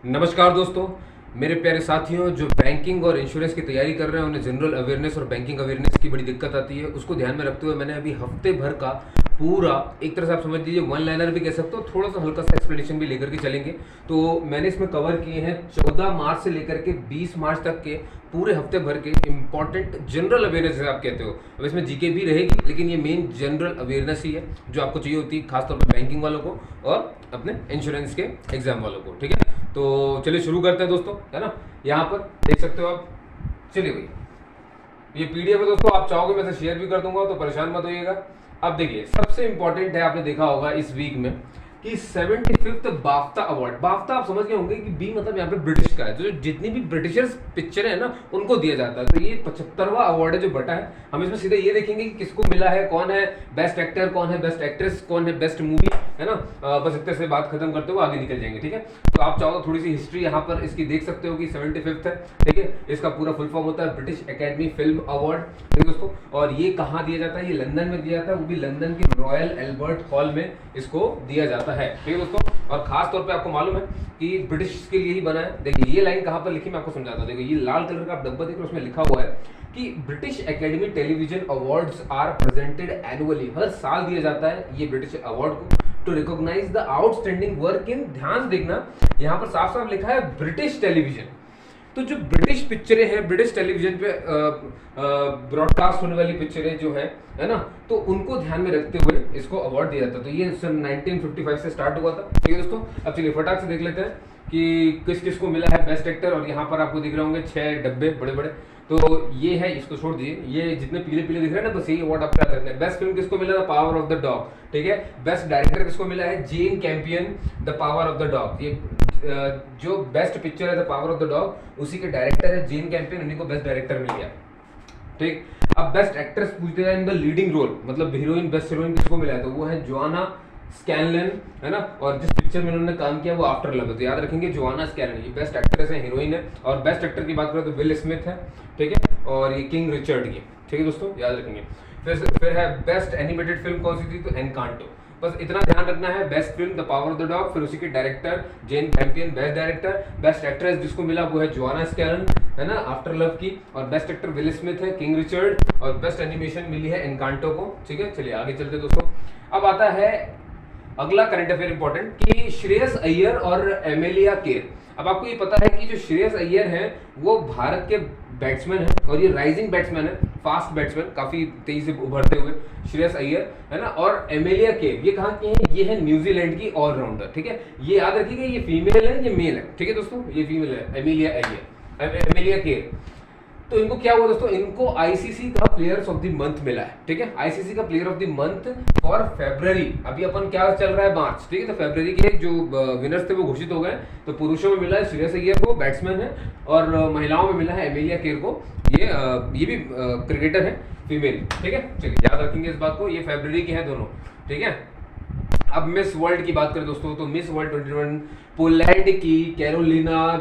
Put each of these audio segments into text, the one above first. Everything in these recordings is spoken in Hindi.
नमस्कार दोस्तों, मेरे प्यारे साथियों जो बैंकिंग और इंश्योरेंस की तैयारी कर रहे हैं उन्हें जनरल अवेयरनेस और बैंकिंग अवेयरनेस की बड़ी दिक्कत आती है। उसको ध्यान में रखते हुए मैंने अभी हफ्ते भर का पूरा, एक तरह से आप समझ लीजिए वन लाइनर भी कह सकते हो, थोड़ा सा हल्का सा एक्सप्लेनेशन भी लेकर के चलेंगे। तो मैंने इसमें कवर किए हैं 14 मार्च से लेकर के 20 मार्च तक के पूरे हफ्ते भर के इंपॉर्टेंट जनरल अवेयरनेस जैसे आप कहते हो। अब इसमें जीके भी रहेगी, लेकिन ये मेन जनरल अवेयरनेस ही है जो आपको चाहिए होती है, खासतौर पर बैंकिंग वालों को और अपने इंश्योरेंस के एग्जाम वालों को। ठीक है, तो चलिए शुरू करते हैं दोस्तों, है ना। यहाँ पर देख सकते हो आप। चलिए भाई, ये पीडीएफ है दोस्तों, आप चाहोगे मैं से शेयर भी कर दूंगा, तो परेशान मत होइएगा। अब देखिए, सबसे इंपॉर्टेंट है, आपने देखा होगा इस वीक में कि 75th बाफ्ता अवार्ड। बाफ्ता आप समझ गए होंगे कि बी मतलब यहाँ पे ब्रिटिश का है, तो जो जितनी भी ब्रिटिशर्स पिक्चर है ना उनको दिया जाता है। तो ये 75वां अवार्ड है जो बटा है। हम इसमें सीधे ये देखेंगे कि किसको मिला है, कौन है बेस्ट एक्टर, कौन है बेस्ट एक्ट्रेस, कौन है बेस्ट मूवी, है ना। बस इतने से बात खत्म करते हुए आगे निकल जाएंगे। ठीक है, तो आप चाहो तो थोड़ी सी हिस्ट्री यहाँ पर इसकी देख सकते हो कि 75th है। ठीक है, इसका पूरा फुल फॉर्म होता है ब्रिटिश एकेडमी फिल्म अवार्ड। ठीक है दोस्तों, और ये कहाँ दिया जाता है? ये लंदन में दिया जाता है, वो भी लंदन के रॉयल एल्बर्ट हॉल में इसको दिया जाता है। ठीक है दोस्तों, और खास तौर पे आपको मालूम है कि ब्रिटिश के लिए ही बना है। देखिए ये लाइन कहाँ पर लिखी, मैं आपको समझाता हूँ। देखिए ये लाल कलर का आप डब्बा देख रहे हो, उसमें लिखा हुआ है कि British academy television awards are presented annually. हर साल दिया जाता है ये ब्रिटिश अवार्ड को to recognize the outstanding work in, ध्यान देखना यहाँ पर साफ साफ लिखा है ब्रिटिश टेलीविजन। तो जो ब्रिटिश पिक्चरें हैं, ब्रिटिश टेलीविजन पे ब्रॉडकास्ट होने वाली पिक्चरें जो है ना, तो उनको ध्यान में रखते हुए इसको अवार्ड दिया जाता है। तो ये सन 1955 से स्टार्ट हुआ था। ठीक है दोस्तों, अब चलिए फटाक से देख लेते हैं कि किस किस को मिला है बेस्ट एक्टर। और यहाँ पर आपको दिख रहे होंगे 6 डब्बे बड़े बड़े। तो ये है, इसको छोड़ दीजिए, ये जितने पीले पीले दिख रहे हैं ना, बस यही अवार्ड आप क्या करते हैं। बेस्ट फिल्म किसको मिला? The power of the dog. ठीक है, बेस्ट डायरेक्टर किसको मिला है? Jane Campion, the power of the dog. ये जो बेस्ट पिक्चर है the power of the dog, उसी के डायरेक्टर है जेन कैंपियन, उन्हीं को बेस्ट डायरेक्टर मिल गया। ठीक, अब बेस्ट एक्ट्रेस पूछते हैं इन द लीडिंग रोल, मतलब हीरोइन, बेस्ट हीरोइन किसको मिला है? तो वो है जोआना स्कैनलन, है ना। और जिस पिक्चर में उन्होंने काम किया वो आफ्टर लव है, तो याद रखेंगे जोआना स्कैनलन ये बेस्ट एक्ट्रेस है, हीरोइन है। और बेस्ट एक्टर की बात करें तो विल स्मिथ है। ठीक है, और ये किंग रिचर्ड की। ठीक है दोस्तों, याद रखेंगे। फिर है बेस्ट एनिमेटेड फिल्म कौन सी थी? तो एनकांटो। बस इतना ध्यान रखना है, best film the power of the dog, फिर उसी के director Jane Campion, best director. Best actress जिसको मिला वो है जोआना स्कैनलन, है ना, आफ्टर लव की। और बेस्ट एक्टर विल स्मिथ है, किंग रिचर्ड। और बेस्ट एनिमेशन मिली है एनकांटो को। ठीक है, चलिए आगे चलते दोस्तों। अब आता है अगला करंट अफेयर इंपॉर्टेंट कि श्रेयस अय्यर और एमेलिया केर। अब आपको ये पता है कि जो श्रेयस अय्यर हैं वो भारत के बैट्समैन हैं, और ये राइजिंग बैट्समैन है, फास्ट बैट्समैन, काफी तेजी से उभरते हुए श्रेयस अय्यर, है ना। और एमेलिया केर ये कहाँ की है? ये है न्यूजीलैंड की ऑलराउंडर। ठीक है, ये याद रखिएगा, ये फीमेल है, ये मेल है। ठीक है दोस्तों, ये फीमेल है एमेलिया अय्यर, एमेलिया केर। तो इनको क्या हुआ दोस्तों? इनको आईसीसी का प्लेयर्स ऑफ द मंथ मिला है। ठीक है, आईसीसी का player of the month for February. अभी अपन क्या चल रहा है? मार्च। ठीक है, तो फेब्रवरी के जो विनर्स थे वो घोषित हो गए। तो पुरुषों में मिला है श्रेयस अय्यर को, बैट्समैन है, और महिलाओं में मिला है एमेलिया केर को, ये भी क्रिकेटर है, फीमेल। ठीक है, चलिए याद रखेंगे इस बात को, ये फेब्रवरी के हैं दोनों। ठीक है, अब मिस वर्ल्ड की बात करें दोस्तों, तो मिस वर्ल्ड 2021 पोलैंड की कैरोलिना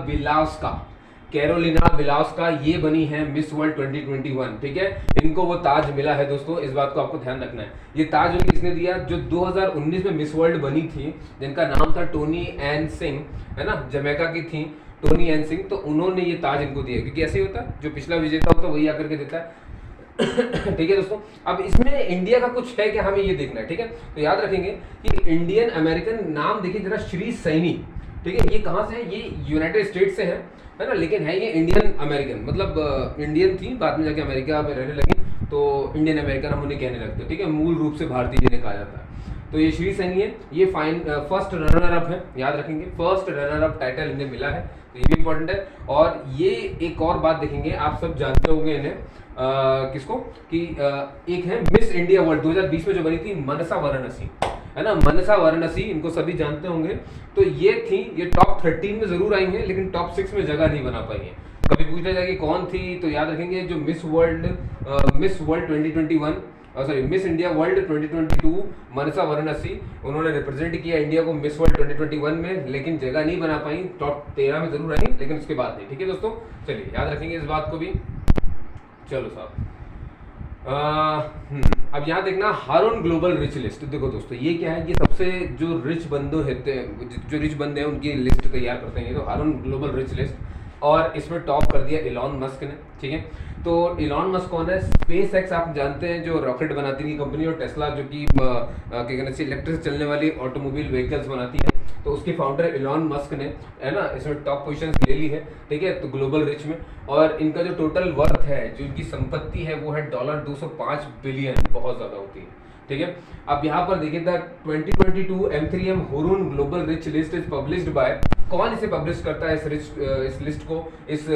बिलावस्का ये बनी है मिस वर्ल्ड 2021। ठीक है, इनको वो ताज मिला है दोस्तों, इस बात को आपको ध्यान रखना है। ये ताज उन्हें किसने दिया? जो 2019 में मिस वर्ल्ड बनी थी, जिनका नाम था टोनी एन सिंह, है ना, जमैका की थी टोनी एन सिंह, तो उन्होंने ये ताज इनको दिया। क्योंकि ऐसे ही होता है, जो पिछला विजेता होता है वही आकर के देता है। ठीक है दोस्तों, अब इसमें इंडिया का कुछ है कि हमें ये देखना है। ठीक है, तो याद रखेंगे कि इंडियन अमेरिकन, नाम देखिए जरा, श्री सैनी। ठीक है, ये कहाँ से है? ये यूनाइटेड स्टेट से है ना, लेकिन है ये इंडियन अमेरिकन, मतलब इंडियन थी, बाद में जाके अमेरिका में रहने लगी, तो इंडियन अमेरिकन हम उन्हें कहने लगते हैं। ठीक है, मूल रूप से भारतीय जिन्हें कहा जाता है। तो ये श्री सैनी है, ये फर्स्ट रनर अप है, याद रखेंगे, फर्स्ट रनर अप टाइटल इन्हें मिला है, तो ये भी इंपॉर्टेंट है। और ये एक और बात देखेंगे, आप सब जानते होंगे इन्हें, किसको कि एक है मिस इंडिया वर्ल्ड 2020 में जो बनी थी, मनसा वाराणसी, है ना, मनसा वाराणसी, इनको सभी जानते होंगे। तो ये थी, ये टॉप 13 में जरूर आई हैं, लेकिन टॉप 6 में जगह नहीं बना पाई है। कभी पूछा जाए कि कौन थी, तो याद रखेंगे जो miss world 2021, sorry miss India world 2022 मनसा वाराणसी, उन्होंने रिप्रेजेंट किया इंडिया को मिस वर्ल्ड 2021 में, लेकिन जगह नहीं बना पाई। टॉप 13 में जरूर आई, लेकिन उसके बाद नहीं। ठीक है दोस्तों, चलिए याद रखेंगे इस बात को भी। चलो साहब, अब यहाँ देखना हारून ग्लोबल रिच लिस्ट। देखो दोस्तों ये क्या है, ये सबसे जो रिच बंदे होते हैं, जो रिच बंदे हैं उनकी लिस्ट तैयार करते हैं। ये तो हारून ग्लोबल रिच लिस्ट, और इसमें टॉप कर दिया इलॉन मस्क ने। ठीक है, तो इलॉन मस्क कौन है? स्पेस एक्स आप जानते हैं, जो रॉकेट बनाती है कंपनी, और टेस्ला जो कि क्या कहना चाहिए इलेक्ट्रिक चलने वाली ऑटोमोबाइल व्हीकल्स बनाती है, तो उसके फाउंडर इलॉन मस्क ने, है ना, इसमें टॉप पोजीशन ले ली है। ठीक है, तो ग्लोबल रिच में, और इनका जो टोटल वर्थ है, जो इनकी संपत्ति है, वो है $205 बिलियन, बहुत ज्यादा होती है। ठीक है, अब यहाँ पर देखिए the 2022 M3M Hurun global rich list is published by, कौन इसे पब्लिश करता है इस लिस्ट को, इस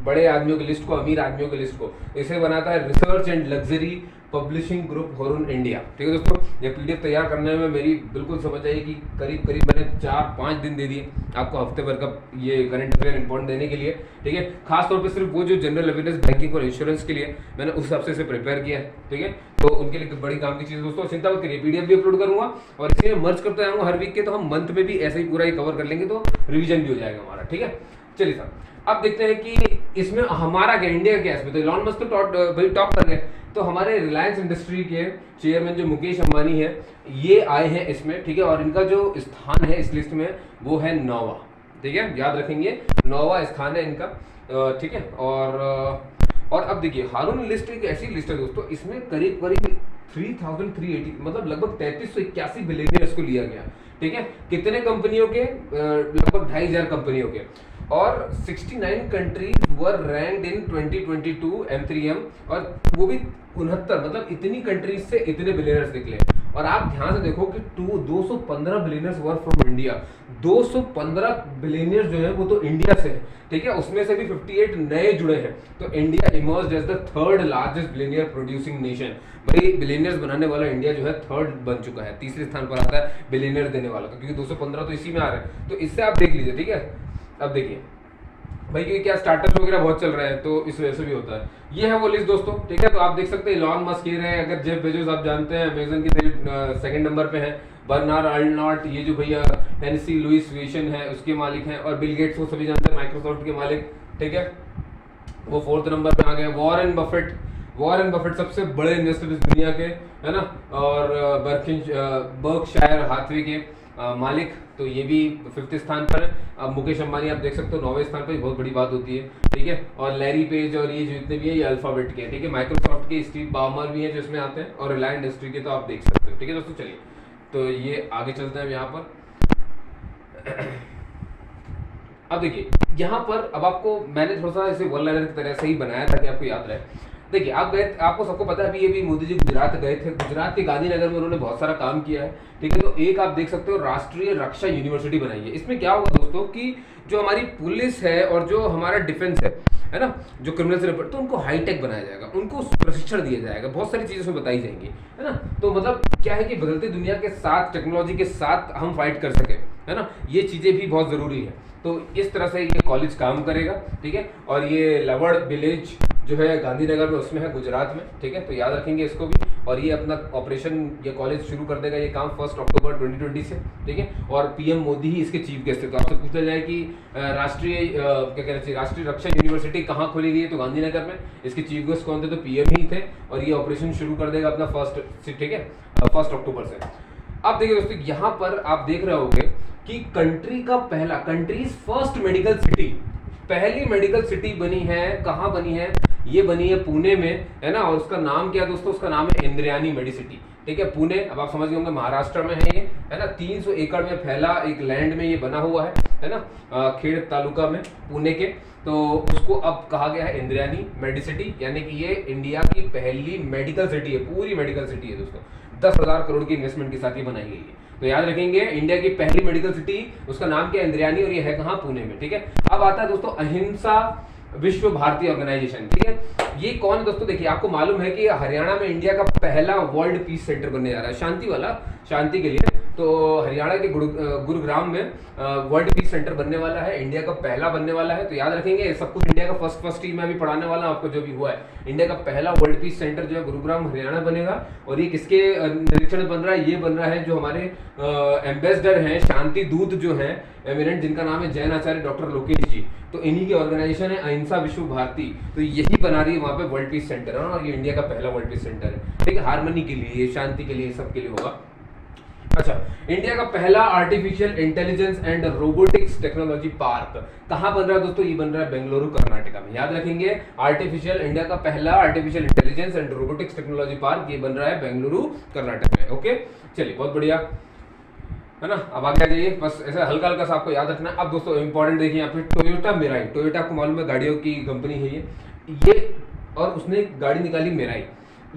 बड़े आदमियों की लिस्ट को, अमीर आदमियों की लिस्ट को? इसे बनाता है research and luxury publishing group Hurun India. ठीक है दोस्तों, ये पीडीएफ तैयार करने में मेरी बिल्कुल समझ आई कि करीब करीब मैंने 4-5 दिन दे दिए आपको हफ्ते भर का ये करंट अफेयर इंपॉर्टेंट देने के लिए। ठीक है, खास तौर पे सिर्फ वो जो जनरल अवेयरनेस बैंकिंग और इंश्योरेंस के लिए मैंने उस हिसाब से इसे प्रिपेयर किया है। ठीक है, तो उनके लिए बड़ी काम की चीज़ है दोस्तों, चिंता मत करिए, पीडीएफ भी अपलोड करूंगा और इसे मर्ज करते जाऊंगा हर वीक के, तो हम मंथ में भी ऐसे ही पूरा ही कवर कर लेंगे, तो रिविजन भी हो जाएगा हमारा। ठीक है, चलिए साहब, अब देखते हैं कि इसमें हमारा क्या, इंडिया क्या इसमें। तो इलॉन मस्क तो भाई टॉप कर गए, तो हमारे रिलायंस इंडस्ट्री के चेयरमैन जो मुकेश अंबानी है, ये आए हैं इसमें। ठीक है, और इनका जो स्थान है इस लिस्ट में वो है 9वां। ठीक है, याद रखेंगे 9वां स्थान है इनका। ठीक है, और अब देखिए हारून लिस्ट एक ऐसी लिस्ट है दोस्तों, इसमें करीब करीब 3380 मतलब लगभग 3381 बिलियनियर्स को लिया गया। ठीक है, कितने कंपनियों के? लगभग 2500 कंपनियों के, और 69 कंट्रीज वर रैंक्ड इन 2022 M3M, और वो भी 69, मतलब इतनी कंट्रीज से इतने बिलियनर्स निकले। और आप ध्यान से देखो कि 215 billionaires were from India, 215 billionaires जो है वो तो इंडिया से है। ठीक है, उसमें से भी 58 नए जुड़े हैं, तो India emerged as the third largest billionaire producing nation. भाई बिलियनियर्स बनाने वाला इंडिया जो है थर्ड बन चुका है, तीसरे स्थान पर आता है बिलियनियर देने वाला, तो क्योंकि 215 तो इसी में आ रहे हैं, तो इससे आप देख लीजिए। ठीक है, अब देखिए भाई क्योंकि क्या स्टार्टअप वगैरह बहुत चल रहे हैं, तो इस वजह से भी होता है। ये है वो लिस्ट दोस्तों। ठीक है, तो आप देख सकते हैं इलॉन मस्क ये रहे, अगर जेफ बेजोस आप जानते हैं अमेज़न के सेकंड नंबर पे हैं, बर्नार्ड अर्नॉल्ट, ये जो भैया हेनसी लुइस विशन है उसके मालिक हैं, और बिल गेट्स वो सभी जानते हैं माइक्रोसॉफ्ट के मालिक। ठीक है, वो 4th नंबर पे आ गए। वॉरेन बफेट सबसे बड़े इन्वेस्टर इस दुनिया के, है ना, और बर्कशायर हाथवे के मालिक, तो ये भी 5th स्थान पर है। अब मुकेश अंबानी आप देख सकते हो 9वें स्थान पर, बहुत बड़ी बात होती है। ठीक है, और लैरी पेज और ये जितने भी है ये अल्फाबेट के हैं। ठीक है, माइक्रोसॉफ्ट के स्टीव बामर भी हैं जो इसमें आते हैं, और रिलायंस इंडस्ट्री के तो आप देख सकते हो। ठीक है दोस्तों, चलिए तो ये आगे चलते हैं यहाँ पर। अब देखिए यहाँ पर, अब आपको मैंने थोड़ा सा इसे वन लाइनर की तरह से ही बनाया ताकि आपको याद रहे। देखिए आप गए, आपको सबको पता है अभी ये भी मोदी जी गुजरात गए थे, गुजरात के गांधीनगर में उन्होंने बहुत सारा काम किया है। ठीक है, तो एक आप देख सकते हो राष्ट्रीय रक्षा यूनिवर्सिटी बनाई है। इसमें क्या होगा दोस्तों कि जो हमारी पुलिस है और जो हमारा डिफेंस है ना, जो क्रिमिनल से रिपोर्ट, तो उनको हाईटेक बनाया जाएगा, उनको प्रशिक्षण दिया जाएगा, बहुत सारी चीजें उसमें बताई जाएंगी, है ना। तो मतलब क्या है कि बदलती दुनिया के साथ, टेक्नोलॉजी के साथ हम फाइट कर सके, है ना, ये चीजें भी बहुत जरूरी है। तो इस तरह से ये कॉलेज काम करेगा। ठीक है, और ये लवड़ विलेज जो है गांधीनगर में उसमें है, गुजरात में। ठीक है, तो याद रखेंगे इसको भी। और ये अपना ऑपरेशन, ये कॉलेज शुरू कर देगा ये काम 1 अक्टूबर 2020 से। ठीक है, और पीएम मोदी ही इसके चीफ गेस्ट है। तो आपसे पूछा जाए कि राष्ट्रीय क्या कहना चाहिए, राष्ट्रीय रक्षा यूनिवर्सिटी कहाँ खोली गई है, तो गांधीनगर में। इसके चीफ गेस्ट कौन थे, तो पीएम ही थे, और ये ऑपरेशन शुरू कर देगा अपना 1 अक्टूबर से। अब देखिए दोस्तों, यहाँ पर आप देख रहे होंगे कि कंट्रीज फर्स्ट मेडिकल सिटी, पहली मेडिकल सिटी बनी है, कहाँ बनी है, ये बनी है पुणे में, है ना। और उसका नाम क्या है दोस्तों, उसका नाम है इंद्रायणी मेडिसिटी। ठीक है, पुणे, अब आप समझ गए होंगे महाराष्ट्र में है ये, है ना। 300 एकड़ में फैला एक लैंड में ये बना हुआ है ना, खेड़ तालुका में पुणे के। तो उसको अब कहा गया है इंद्रायणी मेडिसिटी, यानी कि ये इंडिया की पहली मेडिकल सिटी है, पूरी मेडिकल सिटी है दोस्तों। 10,000 करोड़ की इन्वेस्टमेंट के साथ ये बनाई गई है। तो याद रखेंगे इंडिया की पहली मेडिकल सिटी, उसका नाम क्या है, इंद्रायणी, और ये है कहाँ, पुणे में। ठीक है, अब आता है दोस्तों अहिंसा विश्व भारती ऑर्गेनाइजेशन। ठीक है, ये कौन है दोस्तों, देखिए आपको मालूम है कि हरियाणा में इंडिया का पहला वर्ल्ड पीस सेंटर बनने जा रहा है, शांति वाला, शांति के लिए। तो हरियाणा के गुरुग्राम में वर्ल्ड पीस सेंटर बनने वाला है, इंडिया का पहला बनने वाला है। तो याद रखेंगे सब कुछ इंडिया का फर्स्ट ही मैं अभी पढ़ाने वाला हूँ आपको जो भी हुआ है। इंडिया का पहला वर्ल्ड पीस सेंटर जो है गुरुग्राम हरियाणा बनेगा। और ये किसके निरीक्षण में बन रहा है? ये बन रहा है जो हमारे एम्बेसडर हैं, शांति दूत जो हैं एमिनेंट, जिनका नाम है जैन आचार्य डॉक्टर लोकेश जी। तो इन्हीं की ऑर्गेनाइजेशन है अहिंसा विश्व भारती, तो यही बना रही है वहाँ पे वर्ल्ड पीस सेंटर है। और ये इंडिया का पहला वर्ल्ड पीस सेंटर है, ठीक है, हार्मनी के लिए, शांति के लिए, सबके लिए होगा। अच्छा, इंडिया का पहला artificial intelligence and robotics technology park कहाँ बन रहा है दोस्तों? ये बन रहा है बेंगलुरु कर्नाटका में। याद रखेंगे, आर्टिफिशियल, इंडिया का पहला artificial intelligence and robotics technology park ये बन रहा है बेंगलुरु कर्नाटक में। ओके, चलिए, बहुत बढ़िया है ना। अब आगे आ जाइए, बस ऐसा हल्का हल्का सा आपको याद रखना है। अब दोस्तों इंपॉर्टेंट देखिए यहाँ पे, टोयोटा मिराई। टोयोटा आपको मालूम है गाड़ियों की कंपनी है ये, और उसने एक गाड़ी निकाली मिराई।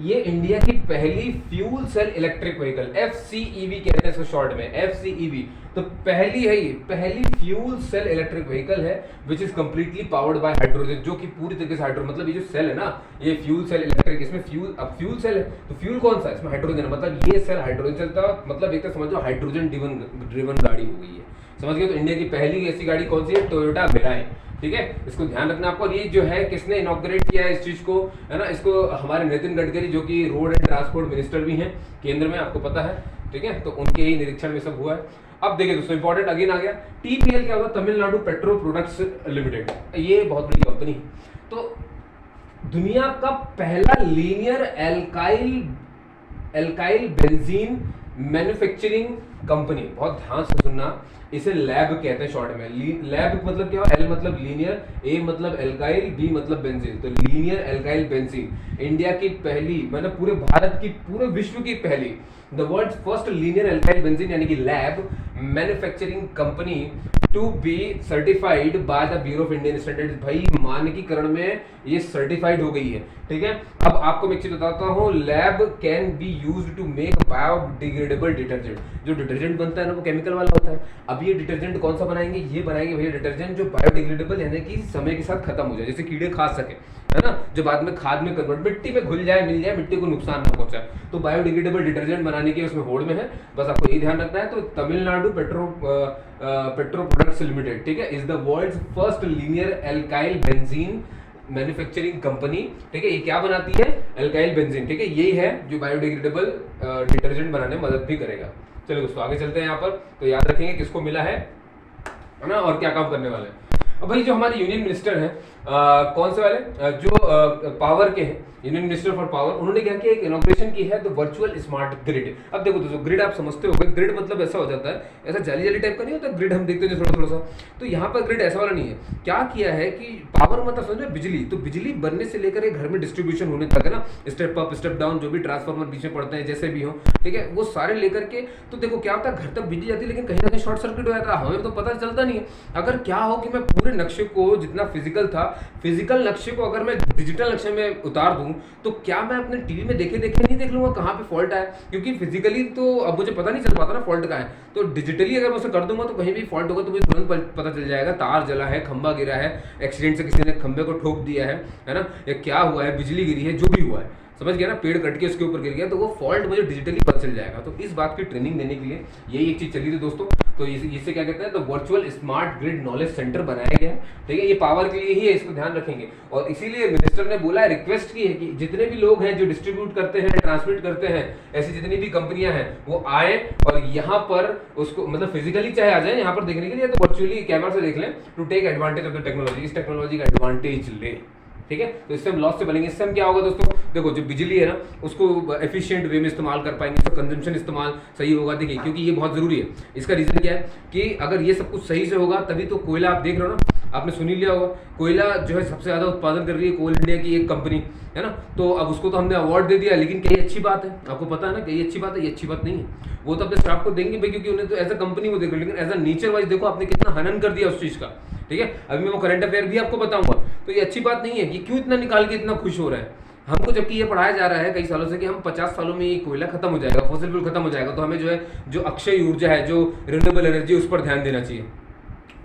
ये इंडिया की पहली fuel cell electric vehicle, FCEV कहते हैं इसको शॉर्ट में, FCEV। तो पहली है ये, पहली फ्यूल सेल इलेक्ट्रिक व्हीकल है which is completely powered by hydrogen, जो कि पूरी तरीके से हाइड्रोजन, मतलब ये जो सेल है ना, ये फ्यूल सेल इलेक्ट्रिक, इसमें फ्यूल, अब फ्यूल सेल है तो फ्यूल कौन सा है? इसमें हाइड्रोजन है, मतलब ये सेल हाइड्रोजन चलता है, मतलब एक तरह समझो हाइड्रोजन ड्रिवन गाड़ी हो गई है, समझ गए। तो इंडिया की पहली ऐसी गाड़ी कौन सी है? टोयोटा मिराई, ठीक है, इसको ध्यान रखना आपको। ये जो है किसने इनॉग्रेट किया है इस चीज को, है ना? इसको हमारे नितिन गडकरी, जो कि रोड एंड ट्रांसपोर्ट मिनिस्टर भी हैं केंद्र में, आपको पता है, ठीक है। तो उनके ही निरीक्षण में सब हुआ है। अब देखिए दोस्तों, इंपॉर्टेंट अगेन आ गया, TPL क्या होता है? Tamil Nadu petro products limited. ये बहुत बड़ी कंपनी है। तो दुनिया का पहला linear alkyl benzene manufacturing company, बहुत ध्यान से सुनना, इसे लैब कहते हैं शॉर्ट में। लैब मतलब क्या? L मतलब लीनियर, A मतलब एल्काइल, B मतलब बेंजीन। तो लीनियर एल्काइल बेंजीन इंडिया की पहली, मतलब पूरे भारत की, पूरे विश्व की पहली, the world's first linear alkyl benzene यानी कि LAB manufacturing company to be certified by the Bureau of Indian Standards. भाई मानकीकरण में ये सर्टिफाइड हो गई है, ठीक है। अब आपको मैं एक चीज बताता हूँ, LAB can be used to make biodegradable detergent. जो डिटर्जेंट बनता है ना वो केमिकल वाला होता है। अब ये डिटर्जेंट कौन सा बनाएंगे? ये बनाएंगे भैया डिटर्जेंट जो बायोडिग्रेडेबल, यानी कि समय के साथ खत्म हो जाए, जैसे कीड़े खा सके, है ना, जो बाद में खाद में कन्वर्ट, मिट्टी में घुल जाए, मिल जाए, मिट्टी को नुकसान ना पहुंचाए। तो बायोडिग्रेडेबल डिटर्जेंट बनाने के उसमें होड़ में है, बस आपको ये ध्यान रखना है। तो तमिलनाडु पेट्रो प्रोडक्ट्स लिमिटेड, ठीक है, is the world's first linear alkyl benzene manufacturing company, ठीक है। ये क्या बनाती है? एल्काइल बेंजीन, ठीक है। यही है जो बायोडिग्रेडेबल डिटर्जेंट बनाने में मदद भी करेगा। चलिए दोस्तों आगे चलते हैं यहाँ पर। तो याद रखेंगे किसको मिला है ना, और क्या काम करने वाले हैं। अब भाई जो हमारे यूनियन मिनिस्टर हैं, कौन से वाले, जो पावर के हैं, यूनियन मिनिस्टर फॉर पावर, उन्होंने क्या किया? एक इनॉग्रेशन की है, द वर्चुअल स्मार्ट ग्रिड। अब देखो दोस्तों, ग्रिड आप समझते हो, ग्रिड मतलब ऐसा हो जाता है, ऐसा जाली जाली टाइप का नहीं होता ग्रिड, हम देखते हैं थोड़ा थोड़ा सा। तो यहाँ पर ग्रिड ऐसा वाला नहीं है। क्या किया है कि पावर मतलब समझो बिजली, तो बिजली बनने से लेकर एक घर में डिस्ट्रीब्यूशन होने तक, है ना, स्टेप अप स्टेप डाउन, जो भी ट्रांसफार्मर बीच में पड़ते हैं, जैसे भी हो, ठीक है, वो सारे लेकर के। तो देखो क्या होता है, घर तक बिजली जाती है, लेकिन कहीं ना कहीं शॉर्ट सर्किट हो जाता है, हमें तो पता चलता नहीं है। अगर क्या हो कि मैं पूरे नक्शे को, जितना फिजिकल था, फिजिकल नक्शे को अगर मैं डिजिटल नक्शे में उतार दूं, तो क्या मैं अपने टीवी में देखे नहीं देख लूंगा कहाँ पे फॉल्ट है? क्योंकि फिजिकली तो अब मुझे पता नहीं चल पाता ना फॉल्ट का है। तो डिजिटली अगर मैं उसे कर दूंगा तो कहीं भी फॉल्ट होगा तो मुझे तुरंत पता चल जाएगा, तार जला है, खंबा गिरा है, एक्सीडेंट से किसी ने खंबे को ठोक दिया है ना, या क्या हुआ है, बिजली गिरी है, जो भी हुआ है, समझ गया ना, पेड़ कट के उसके ऊपर गिर गया, तो वो फॉल्ट मुझे डिजिटली पता चल जाएगा। तो इस बात की ट्रेनिंग देने के लिए यही एक चीज चली थी दोस्तों। तो इसे क्या कहते हैं? तो virtual smart grid knowledge centre बनाया गया है, ठीक है। ये पावर के लिए ही है, इसको ध्यान रखेंगे। और इसीलिए मिनिस्टर ने बोला है, रिक्वेस्ट की है कि जितने भी लोग हैं जो डिस्ट्रीब्यूट करते हैं, ट्रांसमिट करते हैं, ऐसी जितनी भी कंपनियां हैं, वो आए और यहाँ पर उसको, मतलब फिजिकली चाहे आ जाए यहाँ पर देखने के लिए, तो वर्चुअली कैमरा से देख लें, to take advantage of the technology, इस टेक्नोलॉजी का एडवांटेज ले, ठीक है। तो इससे हम लॉस से बनेंगे। इससे हम क्या होगा दोस्तों, देखो जो बिजली है ना, उसको एफिशिएंट वे में इस्तेमाल कर पाएंगे, इसका कंजम्पशन इस्तेमाल सही होगा। देखिए क्योंकि ये बहुत जरूरी है। इसका रीजन क्या है कि अगर ये सब कुछ सही से होगा तभी तो कोयला, आप देख रहे हो ना, आपने सुन ही लिया होगा, कोयला जो है सबसे ज्यादा उत्पादन कर रही है कोल इंडिया की एक कंपनी, है ना। तो अब उसको तो हमने अवार्ड दे दिया, लेकिन क्या ये अच्छी बात है? आपको पता है ना कि ये अच्छी बात है? ये अच्छी बात नहीं है। वो तो अपने स्टाफ को देंगे भाई, क्योंकि उन्हें तो एज अ कंपनी को देख रहे, लेकिन एज अ नेचर वाइज देखो आपने कितना हनन कर दिया उस चीज का, ठीक है। अभी मैं वो करंट अफेयर भी आपको बताऊंगा। तो ये अच्छी बात नहीं है कि क्यों इतना निकाल के इतना खुश हो रहा है हमको, जबकि ये पढ़ाया जा रहा है कई सालों से कि हम 50 सालों में ये कोयला खत्म हो जाएगा, फॉसिल फ्यूल खत्म हो जाएगा, तो हमें जो है, जो अक्षय ऊर्जा है, जो रिन्यूएबल एनर्जी, उस पर ध्यान देना चाहिए।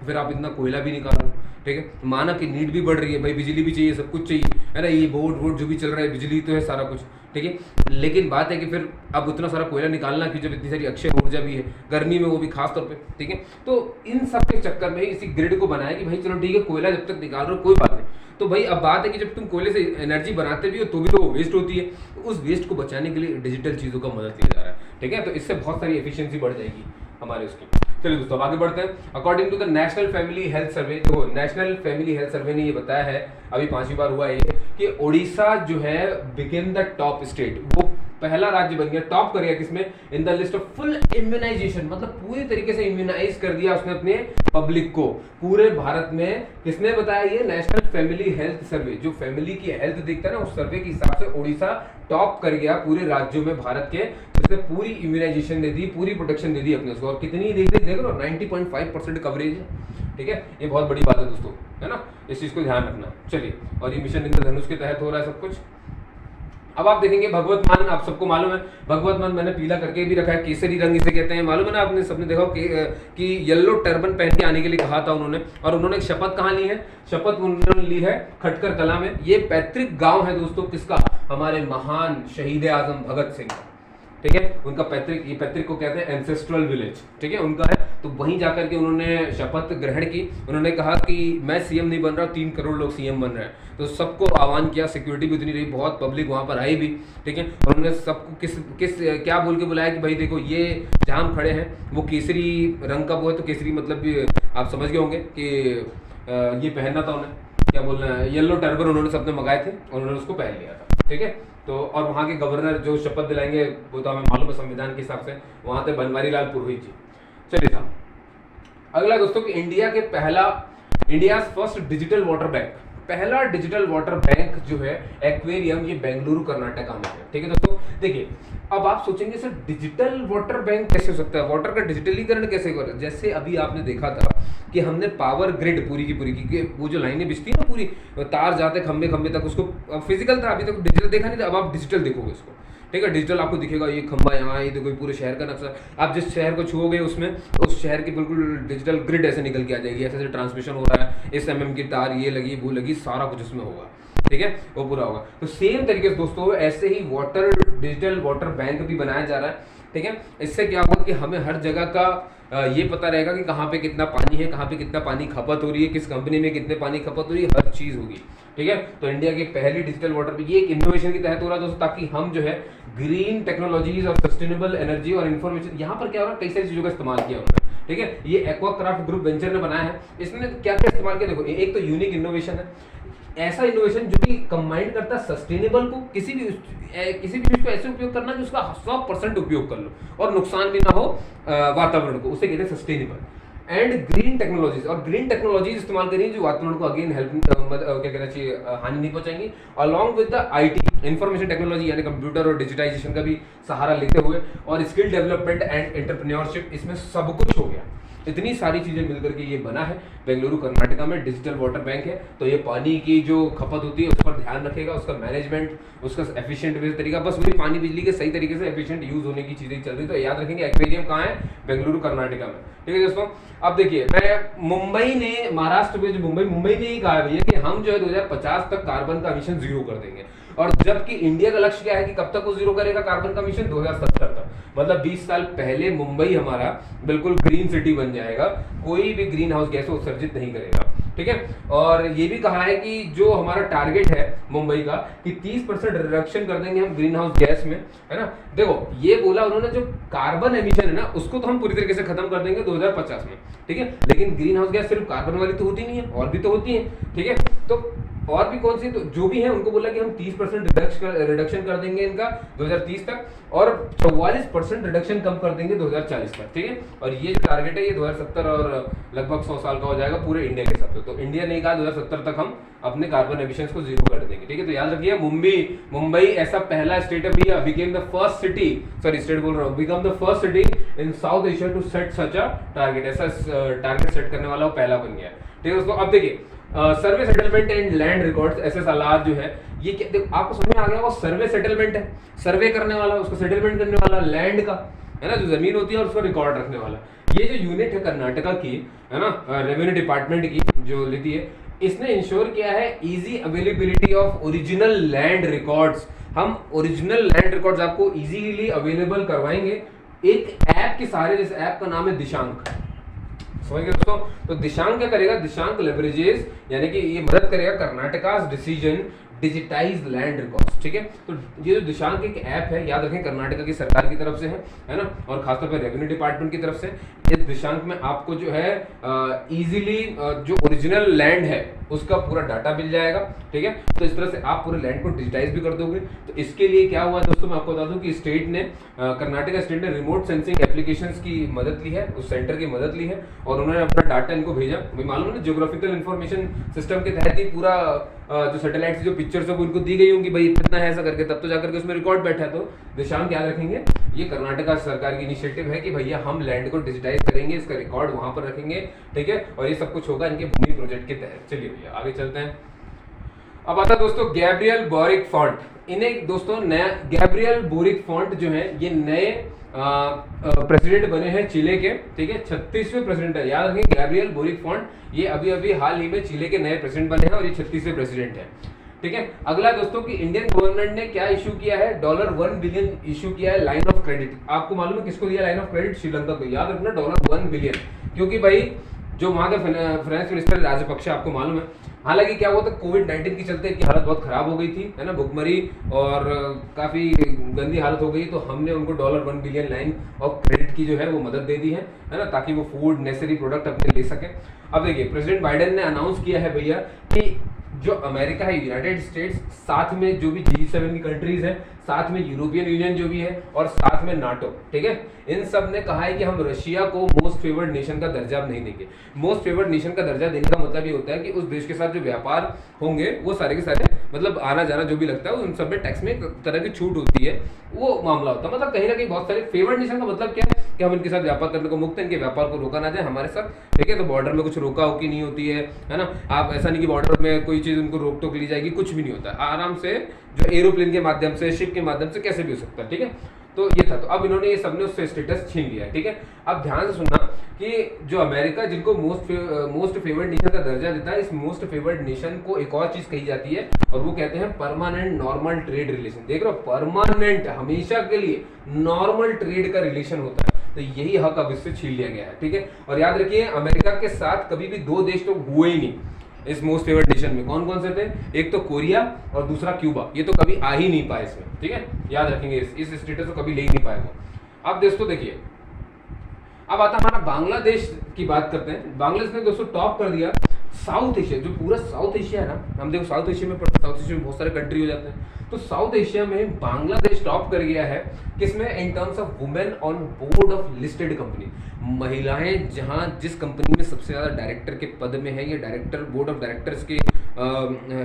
फिर आप इतना कोयला भी निकाल रहे हो, ठीक है। माना कि नीड भी बढ़ रही है भाई, बिजली भी चाहिए, सब कुछ चाहिए, है ना, ये बोर्ड वोर्ड जो भी चल रहा है बिजली तो है, सारा कुछ, ठीक है। लेकिन बात है कि फिर अब उतना सारा कोयला निकालना कि जब इतनी सारी अक्षय ऊर्जा भी है गर्मी में, वो भी खास तौर पे, ठीक है। तो इन सब के चक्कर में इसी ग्रिड को बनाया कि भाई चलो ठीक है, कोयला जब तक निकाल रहे हो कोई बात नहीं। तो भाई अब बात है कि जब तुम कोयले से एनर्जी बनाते भी हो तो भी तो वो वेस्ट होती है, तो उस वेस्ट को बचाने के लिए डिजिटल चीज़ों का मदद लिया जा रहा है, ठीक है। तो इससे बहुत सारी एफिशिएंसी बढ़ जाएगी हमारे उसकी। चलिए दोस्तों अब आगे बढ़ते हैं। According to the National Family Health Survey, देखो नेशनल फैमिली हेल्थ सर्वे ने ये बताया है, अभी 5वीं बार हुआ है कि ओडिशा जो है बिकेम द टॉप स्टेट, वो पहला राज्य बन गया, टॉप कर गया किसमें, in the list of full immunisation, मतलब पूरी तरीके से इम्यूनाइज कर दिया उसने अपने पब्लिक को पूरे भारत में। किसने बताया ये, नेशनल फैमिली हेल्थ सर्वे, जो फैमिली की हेल्थ देखता है ना, उस सर्वे के हिसाब से ओडिशा टॉप कर गया पूरे राज्यों में भारत के, जिसने पूरी इम्यूनाइजेशन दे दी, पूरी प्रोटेक्शन दे दी अपने उसको। और कितनी देख लो 90.5% कवरेज है, ठीक है। ये बहुत बड़ी बात है दोस्तों, है ना, इस चीज को ध्यान रखना। चलिए, और ये मिशन इंद्रधनुष के तहत हो रहा है सब कुछ। अब आप देखेंगे भगवत मान, आप सबको मालूम है भगवत मान मैंने पीला करके भी रखा है, केसरी रंग इसे कहते हैं, मालूम है ना, आपने सबने देखा कि येलो टर्बन पहन के आने के लिए कहा था उन्होंने। और उन्होंने एक शपथ कहाँ ली है, शपथ उन्होंने ली है खटकर कला में। ये पैतृक गांव है दोस्तों किसका, हमारे महान शहीद आजम भगत सिंह, ठीक है। उनका पैतृक, ये पैतृक को कहते हैं एंसेस्ट्रल विलेज, ठीक है, उनका है। तो वहीं जाकर के उन्होंने शपथ ग्रहण की। उन्होंने कहा कि मैं सीएम नहीं बन रहा, 3 करोड़ लोग सीएम बन रहे हैं। तो सबको आह्वान किया, सिक्योरिटी भी उतनी रही, बहुत पब्लिक वहां पर आई भी, ठीक है। और उन्होंने सबको किस क्या बोल के बुलाया कि भाई देखो ये जहां हम खड़े हैं वो केसरी रंग का वो है, तो केसरी मतलब भी आप समझ गए होंगे कि ये पहनना था उन्हें, क्या बोलना है, येलो टर्बन उन्होंने सबने मंगाए थे और उन्होंने उसको पहन लिया था, ठीक है। तो और वहाँ के गवर्नर जो शपथ दिलाएंगे वो तो हमें मालूम है संविधान के हिसाब से, वहाँ थे बनवारी लाल पुरोहित जी। चलिए था अगला दोस्तों कि India first digital water bank, पहला डिजिटल वाटर बैंक जो है एक्वेरियम, ये बेंगलुरु कर्नाटका में है, ठीक है दोस्तों। देखिए अब आप सोचेंगे सर डिजिटल वाटर बैंक कैसे हो सकता है, वाटर का डिजिटलीकरण कैसे कर, जैसे अभी आपने देखा था कि हमने पावर ग्रिड पूरी की पूरी की, वो जो लाइनें बिछती है ना, पूरी तार जाते खंबे खंबे तक, उसको फिजिकल था, अभी तक डिजिटल देखा नहीं था, अब आप डिजिटल देखोगे इसको, ठीक है। डिजिटल आपको दिखेगा, ये खंबा यहाँ, ये देखो पूरे शहर का नक्शा, आप जिस शहर को छुओगे उसमें उस शहर की बिल्कुल डिजिटल ग्रिड ऐसे निकल के आ जाएगी, ऐसे ट्रांसमिशन हो रहा है, इस एमएम की तार ये लगी वो लगी, सारा कुछ उसमें होगा, ठीक है, वो पूरा होगा। तो सेम तरीके से दोस्तों ऐसे ही डिजिटल वाटर बैंक भी बनाया जा रहा है, ठीक है। इससे क्या होगा कि हमें हर जगह का ये पता रहेगा कि कहाँ पे कितना पानी है, कहाँ पे कितना पानी खपत हो रही है, किस कंपनी में कितने पानी खपत हो रही है, हर चीज होगी, ठीक है। तो इंडिया की पहली डिजिटल वाटर, ये एक इनोवेशन के तहत हो रहा है दोस्तों, ताकि हम जो है ग्रीन टेक्नोलॉजीज और सस्टेनेबल एनर्जी और इन्फॉर्मेशन, यहाँ पर क्या हो रहा है, कई सारी चीजों का इस्तेमाल किया उन्होंने, ठीक है। ये एक्वाक्राफ्ट ग्रुप वेंचर ने बनाया है, इसने क्या क्या इस्तेमाल किया, देखो एक तो यूनिक इनोवेशन है, ऐसा इनोवेशन जो कि कंबाइन करता है सस्टेनेबल को, किसी भी चीज को ऐसे उपयोग करना कि उसका 100% उपयोग कर लो और नुकसान भी ना हो वातावरण को, उसे कहते हैं सस्टेनेबल। एंड ग्रीन टेक्नोलॉजीज, और ग्रीन टेक्नोलॉजीज इस्तेमाल करेंगे जो वातावरण को अगेन हेल्प क्या कहना चाहिए, हानि नहीं पहुंचाएंगी, along with the IT information technology यानी कंप्यूटर और डिजिटाइजेशन का भी सहारा लेते हुए, और स्किल डेवलपमेंट एंड एंटरप्रेन्योरशिप, इसमें सब कुछ हो गया। इतनी सारी चीजें मिलकर के ये बना है, बेंगलुरु कर्नाटका में डिजिटल वाटर बैंक है। तो ये पानी की जो खपत होती है उस पर ध्यान रखेगा, उसका मैनेजमेंट, उसका एफिशिएंट तरीका, बस वही पानी बिजली के सही तरीके से एफिशिएंट यूज होने की चीजें चल रही। तो याद रखेंगे एक्वेरियम कहाँ है, बेंगलुरु कर्नाटका में, ठीक है दोस्तों। अब देखिए मैं मुंबई ने, महाराष्ट्र में जो मुंबई ने ही कहा है भैया कि हम जो है 2050 तक कार्बन का एमिशन 0 कर देंगे, और जबकि इंडिया का लक्ष्य क्या है कि कब तक वो 0 करेगा कार्बन का एमिशन, 2070 तक, मतलब 20 साल पहले मुंबई हमारा बिल्कुल ग्रीन सिटी बन जाएगा, कोई भी ग्रीन हाउस गैस उत्सर्जित नहीं करेगा, ठीक है। और ये भी कहा है कि जो हमारा टारगेट है मुंबई का कि 30% रिडक्शन कर देंगे हम ग्रीन हाउस गैस में, है ना। देखो ये बोला उन्होंने, जो कार्बन एमिशन है ना उसको तो हम पूरी तरीके से खत्म कर देंगे 2050 में, ठीक है। लेकिन ग्रीन हाउस गैस सिर्फ कार्बन वाली तो होती नहीं है, और भी तो होती है, ठीक है। तो और भी कौन सी, तो जो भी है उनको बोला कि हम 30% रिडक्शन कर देंगे इनका 2030 तक, और 44% रिडक्शन कम कर देंगे 2040 तक, ठीक है। और ये जो टारगेट है ये 2070 और लगभग 100 साल का हो जाएगा पूरे इंडिया के हिसाब से। तो इंडिया ने कहा 2070 तक हम अपने कार्बन एमिशंस को 0 कर देंगे, ठीक है। तो याद रखिए मुंबई ऐसा पहला स्टेट है भैया, became the first city, sorry state बोल रहा हूँ, become the first city in South Asia to set such a target, ऐसा टारगेट सेट करने वाला वो पहला बन गया, ठीक है दोस्तों। अब देखिए survey settlement and land records SSLR जो है ये क्या, देखो आपको समझ में आ गया, वो सर्वे सेटलमेंट है, सर्वे करने वाला, उसको सेटलमेंट करने वाला, लैंड का है ना, जो जमीन होती है और उसको रिकॉर्ड रखने वाला। ये जो यूनिट है कर्नाटका की, है ना, रेवेन्यू डिपार्टमेंट की जो लेती है, इसने इंश्योर किया है easy availability of original land records. हम ओरिजिनल लैंड रिकॉर्ड्स आपको इजीली अवेलेबल करवाएंगे एक ऐप के सहारे। जिस ऐप का नाम है दिशांक। समझ गए दोस्तों? तो दिशांक क्या करेगा? दिशांक लेवरेजेस, यानी कि ये मदद करेगा Karnataka decision digitise land records. ठीक है, तो ये जो दिशांक एक ऐप है, याद रखें कर्नाटका की सरकार की तरफ से है ना, और खासतौर पर रेवेन्यू डिपार्टमेंट की तरफ से। इस दिशांक में आपको जो है इजीली जो ओरिजिनल लैंड है उसका पूरा डाटा मिल जाएगा। ठीक है, तो इस तरह से आप पूरे लैंड को डिजिटाइज भी कर दोगे। तो इसके लिए क्या हुआ दोस्तों, मैं आपको बता दूं कि स्टेट ने कर्नाटका स्टेट ने रिमोट सेंसिंग एप्लीकेशंस की मदद ली है, उस सेंटर की मदद ली है, और उन्होंने अपना डाटा इनको भेजा। भाई मालूम है ना, जियोग्राफिकल इंफॉर्मेशन सिस्टम के तहत ही पूरा जो सैटेलाइट से जो पिक्चर्स है वो इनको दी गई होंगी, भाई इतना है ऐसा करके, तब तो जाकर के उसमें रिकॉर्ड बैठा है। तो दिशांक याद रखेंगे, ये कर्नाटका सरकार की इनिशिएटिव है कि भैया हम लैंड को डिजिटाइज करेंगे, इसका रिकॉर्ड वहां पर रखेंगे। ठीक है, और ये सब कुछ होगा इनके भूमि प्रोजेक्ट के तहत। चलिए भैया आगे चलते हैं। अब आता है दोस्तों गैब्रियल बोरिक फॉन्ट। इन्हें दोस्तों नया गैब्रियल बोरिक फॉन्ट जो है ये नए प्रेसिडेंट बने हैं चिले के। ठीक है, 36वें प्रेसिडेंट है, याद रखें गैब्रियल बोरिक फॉन्ट, ये अभी अभी हाल ही में चिले के नए प्रेसिडेंट बने हैं और ये 36वें प्रेसिडेंट है। ठीक है, अगला दोस्तों कि इंडियन गवर्नमेंट ने क्या इशू किया है? $1 बिलियन इशू किया है लाइन ऑफ क्रेडिट। आपको मालूम है किसको दिया लाइन ऑफ क्रेडिट? श्रीलंका को। याद रखना $1 बिलियन, क्योंकि भाई जो वहां के फाइनेंस मिनिस्टर राजपक्षे, आपको मालूम है, हालांकि क्या हुआ था, कोविड-19 के चलते इनकी हालत बहुत खराब हो गई थी, है ना, भुखमरी और काफी गंदी हालत हो गई, तो हमने उनको $1 बिलियन लाइन ऑफ क्रेडिट की जो है वो मदद दे दी है ना, ताकि वो फूड नेसेसरी प्रोडक्ट अपने ले सके। अब देखिए प्रेसिडेंट बाइडेन ने अनाउंस किया है भैया कि जो अमेरिका है, यूनाइटेड स्टेट्स, साथ में जो भी G7 की कंट्रीज हैं, साथ में यूरोपियन यूनियन जो भी है, और साथ में नाटो, ठीक है, इन सब ने कहा है कि हम रशिया को मोस्ट फेवर्ड नेशन का दर्जा नहीं देंगे। मोस्ट फेवर्ड नेशन का दर्जा देने का मतलब ये होता है कि उस देश के साथ जो व्यापार होंगे वो सारे के सारे, मतलब आना जाना जो भी लगता है उन सब में टैक्स में एक तरह की छूट होती है, वो मामला होता है। मतलब कहीं ना कहीं बहुत सारे फेवर्ड नेशन का मतलब क्या है कि हम इनके साथ व्यापार करने को मुक्त हैं, इनके व्यापार को रोका ना जाए हमारे साथ। ठीक है, तो बॉर्डर में कुछ रोका होकी नहीं होती है ना, आप ऐसा नहीं कि बॉर्डर में कोई चीज उनको रोक टोक ली जाएगी, कुछ भी नहीं होता, आराम से जो एरोप्लेन के माध्यम से, शिप के माध्यम से कैसे भी हो सकता है। ठीक है, तो ये था। तो अब इन्होंने ये सबने उससे स्टेटस छीन लिया है। ठीक है, अब ध्यान से सुनना कि जो अमेरिका जिनको मोस्ट फेवर्ड नेशन का दर्जा देता है, इस मोस्ट फेवर्ड नेशन को एक और चीज कही जाती है और वो कहते हैं परमानेंट नॉर्मल ट्रेड रिलेशन। देख रहे हो, परमानेंट, हमेशा के लिए नॉर्मल ट्रेड का रिलेशन होता है। तो यही हक अब इससे छीन लिया गया है। ठीक है, और याद रखिए अमेरिका के साथ कभी भी दो देश तो हुए ही नहीं इस मोस्ट फेवर्ड नेशन में। कौन कौन से थे? एक तो कोरिया और दूसरा क्यूबा, ये तो कभी आ ही नहीं पाए इसमें। ठीक है, याद रखेंगे इस स्टेटस को कभी ले ही नहीं पाए वो। अब दोस्तों देखिए, अब आता हमारा बांग्लादेश की बात करते हैं। बांग्लादेश ने दोस्तों टॉप कर दिया साउथ एशिया, जो पूरा साउथ एशिया है ना, हम देखो साउथ एशिया में साउथ एशिया में बहुत सारे कंट्री हो जाते हैं, तो साउथ एशिया में बांग्लादेश टॉप कर गया है किसमें? In terms of women on board of listed company. महिलाएं जहां जिस कंपनी में सबसे ज्यादा डायरेक्टर के पद में है, ये डायरेक्टर बोर्ड ऑफ डायरेक्टर्स के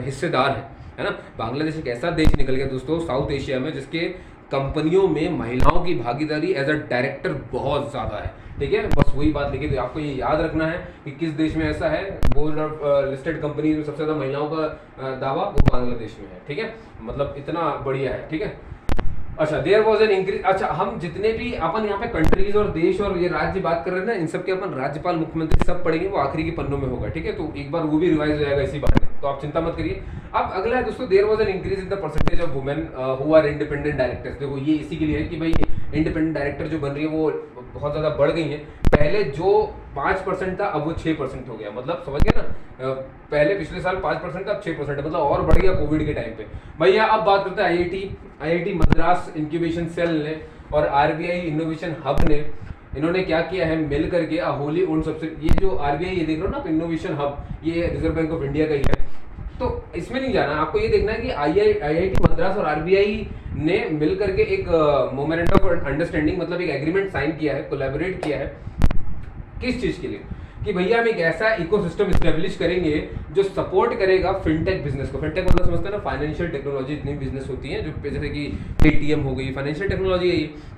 हिस्सेदार है ना। बांग्लादेश एक ऐसा देश निकल गया दोस्तों साउथ एशिया में जिसके कंपनियों में महिलाओं की भागीदारी एज अ डायरेक्टर बहुत ज्यादा है। ठीक है, बस वही बात लिखी, तो आपको ये याद रखना है कि किस देश में ऐसा है, बोर्ड ऑफ लिस्टेड कंपनी में सबसे ज्यादा महिलाओं का दावा वो बांग्लादेश में है। ठीक है, मतलब इतना बढ़िया है। ठीक है, अच्छा, देयर वाज एन इंक्रीज। अच्छा, हम जितने भी अपन यहाँ पे कंट्रीज और देश और ये राज्य बात कर रहे हैं ना, इन सब के अपन राज्यपाल, मुख्यमंत्री सब पढ़ेंगे, वो आखिरी के पन्नों में होगा। ठीक है, तो एक बार वो भी रिवाइज हो जाएगा इसी बारे में, तो आप चिंता मत करिए। अब अगला है दोस्तों, there was an increase in the percentage of women who are independent directors. देखो ये इसी के लिए है कि भाई इंडिपेंडेंट डायरेक्टर जो बन रही है वो बहुत ज्यादा बढ़ गई है। पहले जो 5% था अब वो 6% हो गया, मतलब समझ गए ना, पहले पिछले साल 5% था, अब 6%, मतलब और बढ़ गया कोविड के टाइम पे। भैया अब बात करते हैं आईआईटी मद्रास इंक्यूबेशन सेल ने और आरबीआई इनोवेशन हब ने, इन्होंने क्या किया है, मिल करके होली ओन सबसे, ये जो आरबीआई ये देख रहे हो ना इनोवेशन हब, ये रिजर्व बैंक ऑफ इंडिया का ही है, तो इसमें नहीं जाना, आपको ये देखना है कि आईआईटी मद्रास और आरबीआई ने मिल करके एक मोमेंटम ऑफ अंडरस्टैंडिंग, मतलब एक एग्रीमेंट साइन किया है, कोलैबोरेट किया है। किस चीज के लिए? कि भैया हम एक ऐसा इकोसिस्टम स्टैब्लिश करेंगे जो सपोर्ट करेगा फिनटेक बिजनेस को। फिनटेक मतलब समझते हैं ना, फाइनेंशियल टेक्नोलॉजी जितनी बिजनेस होती है, जो जैसे कि पेटीएम हो गई, फाइनेंशियल टेक्नोलॉजी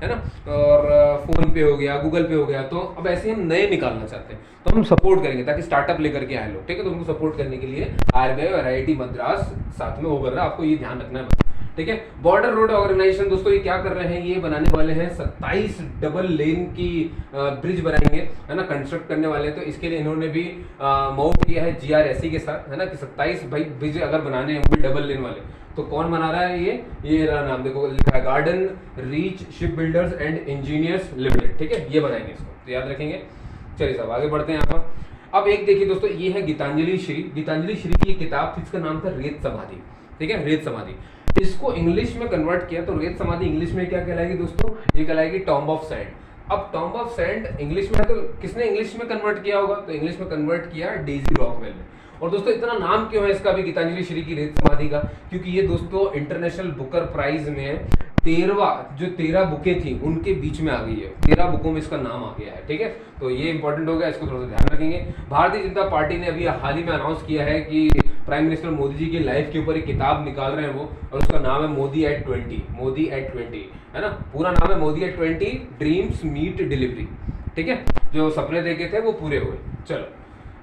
है ना, और फोन पे हो गया, गूगल पे हो गया। तो अब ऐसे हम नए निकालना चाहते हैं, तो हम सपोर्ट करेंगे ताकि स्टार्टअप लेकर के आए लोग, ठीक है। तो उनको सपोर्ट करने के लिए आरबीआई और आईआईटी मद्रास साथ में वो कर रहा है, आपको ये ध्यान रखना है, ठीक है। बॉर्डर रोड ऑर्गेनाइजेशन दोस्तों ये क्या कर रहे हैं, ये बनाने वाले हैं 27 डबल लेन की ब्रिज बनाएंगे, है ना, कंस्ट्रक्ट करने वाले हैं। तो इसके लिए इन्होंने भी मूव किया है जीआरएसई के साथ, है ना, कि 27 भाई ब्रिज अगर बनाने हैं वो भी डबल लेन वाले। तो कौन बना रहा है ये रहा नाम देखो, लिखा है garden reach ship builders and engineers limited, ठीक है, ये बनाएंगे इसको, तो याद रखेंगे। चलिए साहब आगे बढ़ते हैं यहाँ पर। अब एक देखिए दोस्तों, ये है गीतांजलि श्री की किताब थी, इसका नाम था रेत समाधि, ठीक है, रेत समाधि। इसको इंग्लिश में कन्वर्ट किया तो रेत समाधि इंग्लिश में क्या कहलाएगी दोस्तों, ये कहलाएगी टॉम्ब ऑफ सैंड। अब टॉम्ब ऑफ सैंड इंग्लिश में है, तो किसने इंग्लिश में कन्वर्ट किया होगा, तो इंग्लिश में कन्वर्ट किया डेजी रॉकवेल ने। और दोस्तों इतना नाम क्यों है इसका भी गीतांजलि श्री की रेत समाधि का, क्योंकि ये दोस्तों इंटरनेशनल बुकर प्राइज में 13 बुकें थी उनके बीच में आ गई है, 13 बुकों में इसका नाम आ गया है, ठीक है। तो ये इंपॉर्टेंट हो गया, इसको थोड़ा सा ध्यान रखेंगे। भारतीय जनता पार्टी ने अभी हाल ही में अनाउंस किया है कि प्राइम मिनिस्टर मोदी जी की लाइफ के ऊपर एक किताब निकाल रहे हैं वो, और उसका नाम है मोदी एट 20, मोदी एट 20, है ना, पूरा नाम है Modi at 20 dreams meet delivery, ठीक है। जो सपने देखे थे वो पूरे हुए। चलो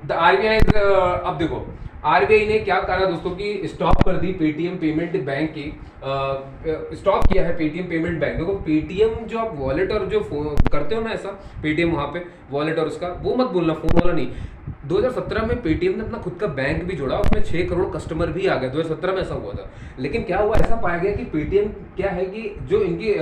द आरबीआई, अब देखो आरबीआई ने क्या करा दोस्तों कि स्टॉप कर दी पेटीएम पेमेंट बैंक की, स्टॉप किया है पेटीएम पेमेंट बैंक। देखो पेटीएम जो आप वॉलेट और जो करते हो ना ऐसा, पेटीएम वहां पे वॉलेट और उसका वो मत बोलना, फोन वाला नहीं। 2017 में पेटीएम ने अपना खुद का बैंक भी जोड़ा, उसमें 6 करोड़ कस्टमर भी आ गए, 2017 में ऐसा हुआ था। लेकिन क्या हुआ, ऐसा पाया गया कि पेटीएम क्या है कि जो इनकी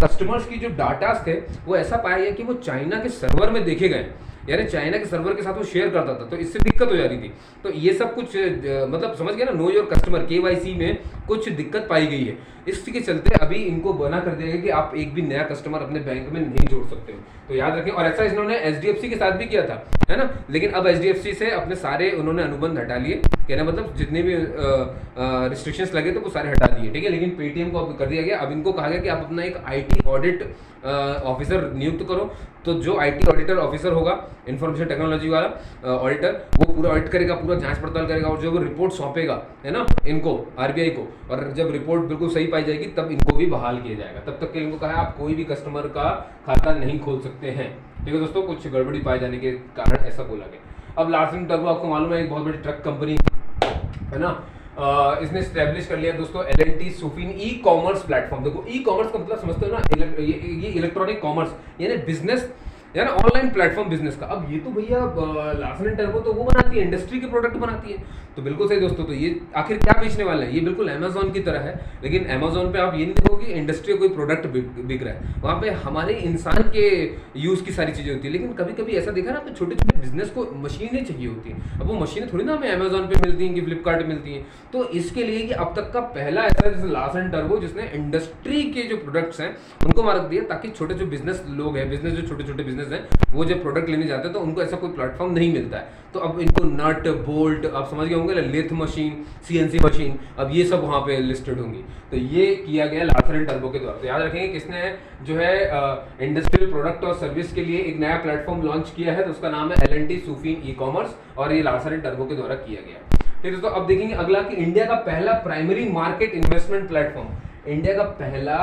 कस्टमर्स की जो डाटास थे वो ऐसा पाया गया कि वो चाइना के सर्वर में देखे गए, यानी चाइना के सर्वर के साथ वो शेयर करता था, तो इससे दिक्कत हो जा रही थी। तो ये सब कुछ मतलब समझ गया ना, नो योर कस्टमर केवाईसी में कुछ दिक्कत पाई गई है, इसके चलते अभी इनको बना कर दिया गया कि आप एक भी नया कस्टमर अपने बैंक में नहीं जोड़ सकते हो, तो याद रखें। और ऐसा इन्होंने एचडीएफसी के साथ भी किया था, है ना, लेकिन अब एचडीएफसी से अपने सारे उन्होंने अनुबंध हटा लिए, कहना मतलब जितने भी रिस्ट्रिक्शंस लगे तो वो सारे हटा दिए, ठीक है। लेकिन पेटीएम को अब कर दिया गया, अब इनको कहा गया कि आप अपना एक आईटी ऑडिट ऑफिसर नियुक्त करो। तो जो आईटी ऑडिटर ऑफिसर होगा, इंफॉर्मेशन टेक्नोलॉजी वाला ऑडिटर, वो पूरा ऑडिट करेगा, पूरा जांच पड़ताल करेगा, और जो वो रिपोर्ट सौंपेगा, है ना, इनको आरबीआई को, और जब रिपोर्ट बिल्कुल सही पाई जाएगी तब इनको भी बहाल किया जाएगा। तब तक के इनको कहा है आप कोई भी कस्टमर का खाता नहीं खोल सकते हैं, ठीक है दोस्तों, कुछ गड़बड़ी पाए जाने के कारण ऐसा बोला गया। अब लार्सन टर्बो आपको मालूम है एक बहुत बड़ी ट्रक कंपनी है ना, इसने स्टैब्लिश कर लिया दोस्तों एल&टी सुफिन ई कॉमर्स प्लेटफॉर्म। देखो ई कॉमर्स का मतलब समझते हो ना, ये इलेक्ट्रॉनिक कॉमर्स यानी बिजनेस, यानी ऑनलाइन प्लेटफॉर्म बिजनेस का। अब ये तो भैया लार्सन एंड टर्बो तो वो बनाती है, इंडस्ट्री के प्रोडक्ट बनाती है, तो बिल्कुल सही दोस्तों। तो ये आखिर क्या बेचने वाला है, ये बिल्कुल अमेजोन की तरह है, लेकिन अमेजोन पे आप ये नहीं देखोगे कि इंडस्ट्री का कोई प्रोडक्ट बिक रहा है, वहाँ पे हमारे इंसान के यूज की सारी चीजें होती है। लेकिन कभी कभी ऐसा देखा ना, आपको छोटे छोटे बिजनेस को मशीनें चाहिए होती हैं, अब वो मशीनें थोड़ी ना हमें अमेजोन पे मिलती हैं कि फ्लिपकार्ट पे मिलती हैं। तो इसके लिए कि अब तक का पहला ऐसा है जैसे लार्सन टर्बो, जिसने इंडस्ट्री के जो प्रोडक्ट्स हैं उनको मार्क दिया, ताकि छोटे जो बिजनेस लोग हैं, बिजनेस जो छोटे छोटे बिजनेस हैं, वो जब प्रोडक्ट लेने जाते हैं तो उनको ऐसा कोई प्लेटफॉर्म नहीं मिलता है। तो अब इनको नट बोल्ट, आप समझ गए होंगे, लेथ मशीन, सीएनसी मशीन, अब ये सब वहाँ पे लिस्टेड होंगी। तो ये किया गया लार्सन एंड टर्बो के द्वारा। तो याद रखेंगे किसने जो है इंडस्ट्रियल प्रोडक्ट और सर्विस के लिए एक नया प्लेटफॉर्म लॉन्च किया है, तो उसका नाम है एल&टी सुफिन ई कॉमर्स, और ये लार्सन एंड टर्बो के द्वारा किया गया। ठीक है दोस्तों, अब देखेंगे अगला कि इंडिया का पहला primary market investment platform, India का पहला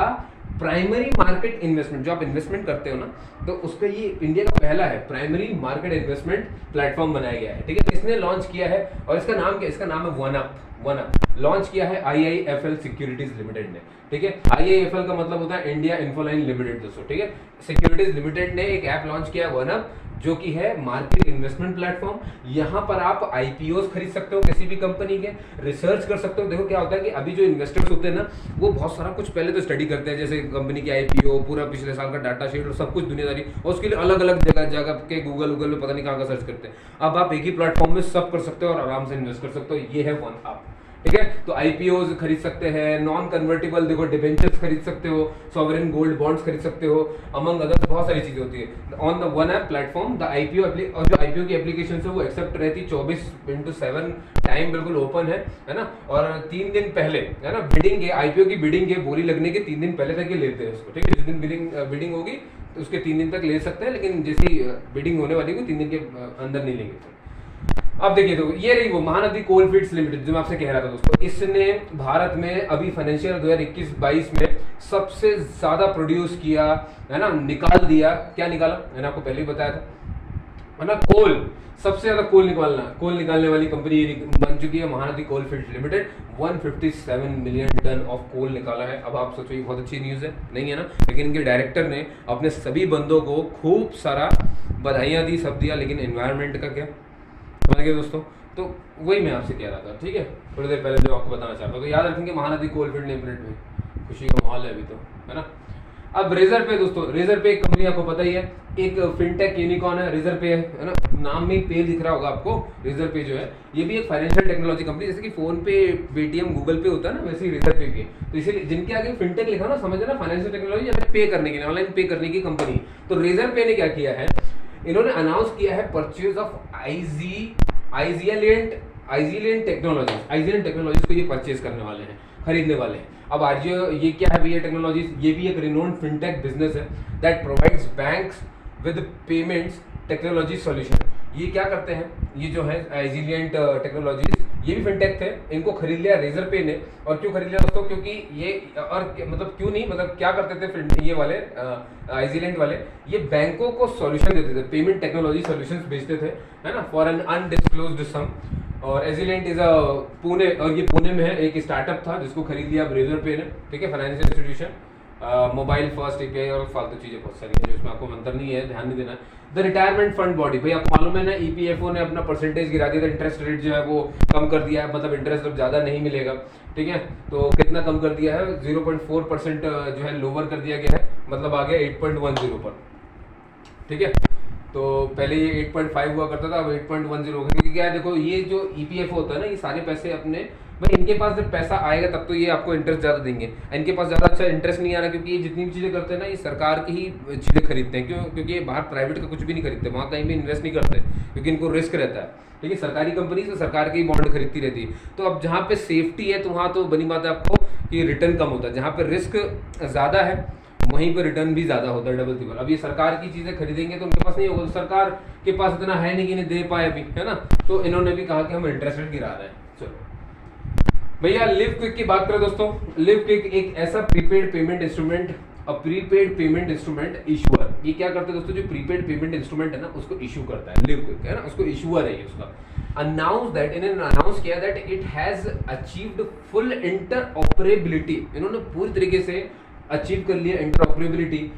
प्राइमरी मार्केट इन्वेस्टमेंट, जो आप इन्वेस्टमेंट करते हो ना, तो उसका ये इंडिया का पहला है प्राइमरी मार्केट इन्वेस्टमेंट प्लेटफॉर्म बनाया गया है, ठीक है। इसने लॉन्च किया है, और इसका नाम क्या, इसका नाम है वनअप, लॉन्च किया है आईआईएफएल सिक्योरिटीज लिमिटेड ने, ठीक है। आईआईएफएल का मतलब होता है इंडिया इन्फोलाइन लिमिटेड दोस्तों, ठीक है। सिक्योरिटीज लिमिटेड ने एक ऐप लॉन्च किया है वनअप, जो कि है मार्केट इन्वेस्टमेंट प्लेटफॉर्म। यहाँ पर आप आईपीओ खरीद सकते हो किसी भी कंपनी के, रिसर्च कर सकते हो। देखो क्या होता है कि अभी जो इन्वेस्टर्स होते हैं ना, वो बहुत सारा कुछ पहले तो स्टडी करते हैं, जैसे कंपनी की आईपीओ, पूरा पिछले साल का डाटा शीट और सब कुछ दुनियादारी, और उसके लिए अलग अलग जगह के गूगल में पता नहीं कहाँ का सर्च करते हैं। अब आप एक ही प्लेटफॉर्म में सब कर सकते हो और आराम से इन्वेस्ट कर सकते हो, ये है वनअप, ठीक है। तो आईपीओ खरीद सकते हैं, नॉन कन्वर्टेबल देखो डिबेंचर्स खरीद सकते हो, सॉवरेन गोल्ड बॉन्ड्स खरीद सकते हो, अमंग अदर्स बहुत सारी चीजें होती है on the one app platform. The IPO और जो आईपीओ की एप्लीकेशन है वो एक्सेप्ट रहती 24/7, टाइम बिल्कुल ओपन है ना। और 3 दिन पहले है ना बिडिंग है, आईपीओ की बिडिंग है, बोली लगने के 3 दिन पहले तक ये लेते हैं उसको, ठीक है। जिस दिन बिडिंग होगी तो उसके 3 दिन तक ले सकते हैं, लेकिन जैसी बिडिंग होने वाली है 3 दिन के अंदर नहीं लेंगे। अब देखिए, तो ये रही वो महानदी कोलफील्ड्स लिमिटेड जो मैं आपसे कह रहा था दोस्तों। इसने भारत में अभी फाइनेंशियल 2021-22 में सबसे ज्यादा प्रोड्यूस किया है ना, निकाल दिया। क्या निकाला, मैंने आपको पहले ही बताया था, है ना, कोल। सबसे ज्यादा कोल निकालने वाली कंपनी ये बन चुकी है Mahanadi Coalfields Limited. 157 million ton of coal निकाला है। अब आप सोचो ये बहुत अच्छी न्यूज़ है, नहीं है ना, लेकिन इनके डायरेक्टर ने अपने सभी बंदों को खूब सारा बधाइयाँ दी, सब दिया, लेकिन एनवायरनमेंट का क्या, समझ गए दोस्तों। तो वही मैं आपसे कह रहा था, ठीक है, थोड़ी देर पहले जो आपको बताना चाहता हूँ। तो याद रखेंगे महानदी कोलफील्ड लिमिटेड में खुशी का माहौल है अभी तो, है ना। अब रेजर पे दोस्तों, रेजर पे एक कंपनी आपको पता ही है, एक फिनटेक यूनिकॉर्न है, रेजर पे है ना, नाम में पे दिख रहा होगा आपको। रेजर पे जो है ये भी एक फाइनेंशियल टेक्नोलॉजी कंपनी, जैसे कि फोन पे, पेटीएम, गूगल पे होता है ना, वैसे ही रेजर पे भी है। तो इसीलिए जिनके आगे फिनटेक लिखा ना, समझ ना, फाइनेंशियल टेक्नोलॉजी या पे करने की, ऑनलाइन पे करने की कंपनी। तो रेजर पे ने क्या किया है, इन्होंने अनाउंस किया है परचेज ऑफ आइजिलियंट टेक्नोलॉजीज को ये परचेज करने वाले हैं, खरीदने वाले हैं। अब आज ये क्या है भैया टेक्नोलॉजीज, ये भी एक रिनोन्ड फिनटेक बिजनेस है that provides banks with payments technology solution. ये क्या करते हैं, ये जो है आइजिलियंट टेक्नोलॉजीज, ये भी फिनटेक थे, इनको खरीद लिया रेजर पे ने। और क्यों खरीद लिया दोस्तों, क्योंकि ये, और मतलब क्यों नहीं, मतलब क्या करते थे ये वाले आइजिलियंट वाले, ये बैंकों को सॉल्यूशन देते थे, पेमेंट टेक्नोलॉजी सॉल्यूशंस बेचते थे, है ना, फॉर एन अनडिस्क्लोज्ड सम। और एजिलेंट इज अ पुणे, और ये पुणे में है, एक स्टार्टअप था जिसको खरीद लिया रेजर पे ने, ठीक है, financial institution, mobile first API और फालतू चीजें बहुत सारी हैं जो इसमें आपको मंत्र नहीं है, ध्यान नहीं देना। द रिटायरमेंट फंड बॉडी, भाई आपको मालूम है ना, ईपीएफओ ने अपना परसेंटेज गिरा दिया था, इंटरेस्ट रेट जो है वो कम कर दिया है, मतलब इंटरेस्ट अब ज्यादा नहीं मिलेगा, ठीक है। तो कितना कम कर दिया है, 0.4% जो है लोअर कर दिया गया है, मतलब आ गया 8.10 पर, ठीक है। तो पहले ये 8.5 हुआ करता था, अब 8.10 हो गया। क्योंकि क्या है, देखो ये जो ईपीएफओ होता है ना, ये सारे पैसे अपने, भाई इनके पास जब पैसा आएगा तब तो ये आपको इंटरेस्ट ज़्यादा देंगे। इनके पास ज़्यादा अच्छा इंटरेस्ट नहीं आ रहा, क्योंकि ये जितनी भी चीज़ें करते हैं ना, ये सरकार की ही चीज़ें खरीदते हैं। क्यों, क्योंकि ये बाहर प्राइवेट का कुछ भी नहीं खरीदते, वहाँ कहीं भी इन्वेस्ट नहीं करते, क्योंकि इनको रिस्क रहता है। लेकिन सरकारी कंपनी से सरकार की बॉन्ड खरीदती रहती है। तो अब जहाँ पे सेफ्टी है तो वहाँ तो बनी बात है आपको कि रिटर्न कम होता है, जहाँ पे रिस्क ज़्यादा है वहीं पर रिटर्न भी ज्यादा होता है, डबल ट्रिपल। अब ये सरकार की चीजें खरीदेंगे तो उनके पास नहीं होगा, तो सरकार के पास इतना है नहीं कि इन्हें दे पाए अभी, है ना। तो इन्होंने भी कहा कि हम इंटरेस्ट रेट गिरा रहे हैं। चलो भैया, लिव क्विक की बात करें दोस्तों। लिव क्विक एक ऐसा prepaid payment instrument, prepaid payment instrument issuer. ये क्या करते हैं दोस्तों, जो प्रीपेड पेमेंट इंस्ट्रूमेंट है ना, उसको इशू करता है लिव क्विक, है ना, उसको इशूअर है ये उसका। इन्होंने अनाउंस किया that it has achieved full interoperability. इन्होंने पूरी तरीके से अचीव कर लिया इंटरऑपरेबिलिटी।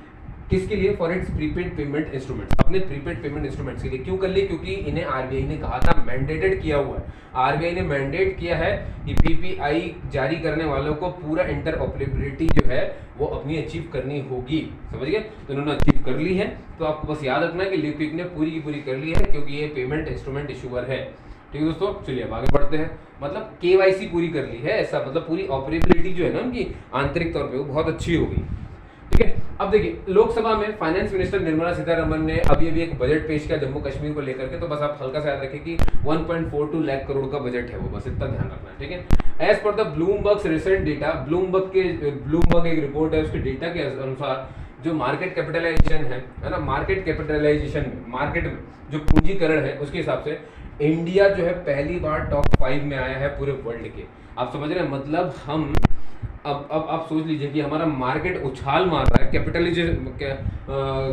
किसके लिए, for its prepaid payment instruments, अपने प्रीपेड पेमेंट इंस्ट्रूमेंट्स के लिए। क्यों कर लिए, क्योंकि इन्हें आरबीआई ने कहा था, मैंडेटेड किया हुआ है, आरबीआई ने मैंडेट किया है कि पीपीआई जारी करने वालों को पूरा इंटरऑपरेबिलिटी जो है वो अपनी अचीव करनी होगी, समझ गए। तो इन्होंने अचीव कर ली है। तो आपको बस याद रखना है कि लिव क्विक ने पूरी की पूरी कर ली है, क्योंकि ये पेमेंट इंस्ट्रूमेंट इशूअर है, ठीक है दोस्तों। चलिए अब आगे बढ़ते हैं। मतलब केवाईसी पूरी कर ली है, ऐसा मतलब पूरी ऑपरेबिलिटी जो है ना उनकी आंतरिक तौर पे वो बहुत अच्छी हो गई, ठीक है। अब देखिए, लोकसभा में फाइनेंस मिनिस्टर निर्मला सीतारमण ने अभी एक बजट पेश किया जम्मू कश्मीर को लेकर के। तो बस आप हल्का सा याद रखें कि 1.42 लाख करोड़ का बजट है वो, बस इतना ध्यान रखना है, ठीक है। As per the Bloomberg recent data, Bloomberg एक रिपोर्ट है, उसके डेटा के अनुसार जो मार्केट कैपिटलाइजेशन है ना, मार्केट कैपिटलाइजेशन में, मार्केट में जो पूंजीकरण है, उसके हिसाब से इंडिया जो है पहली बार टॉप 5 में आया है पूरे वर्ल्ड के। आप समझ रहे हैं, मतलब हम अब आप सोच लीजिए कि हमारा मार्केट उछाल मार रहा है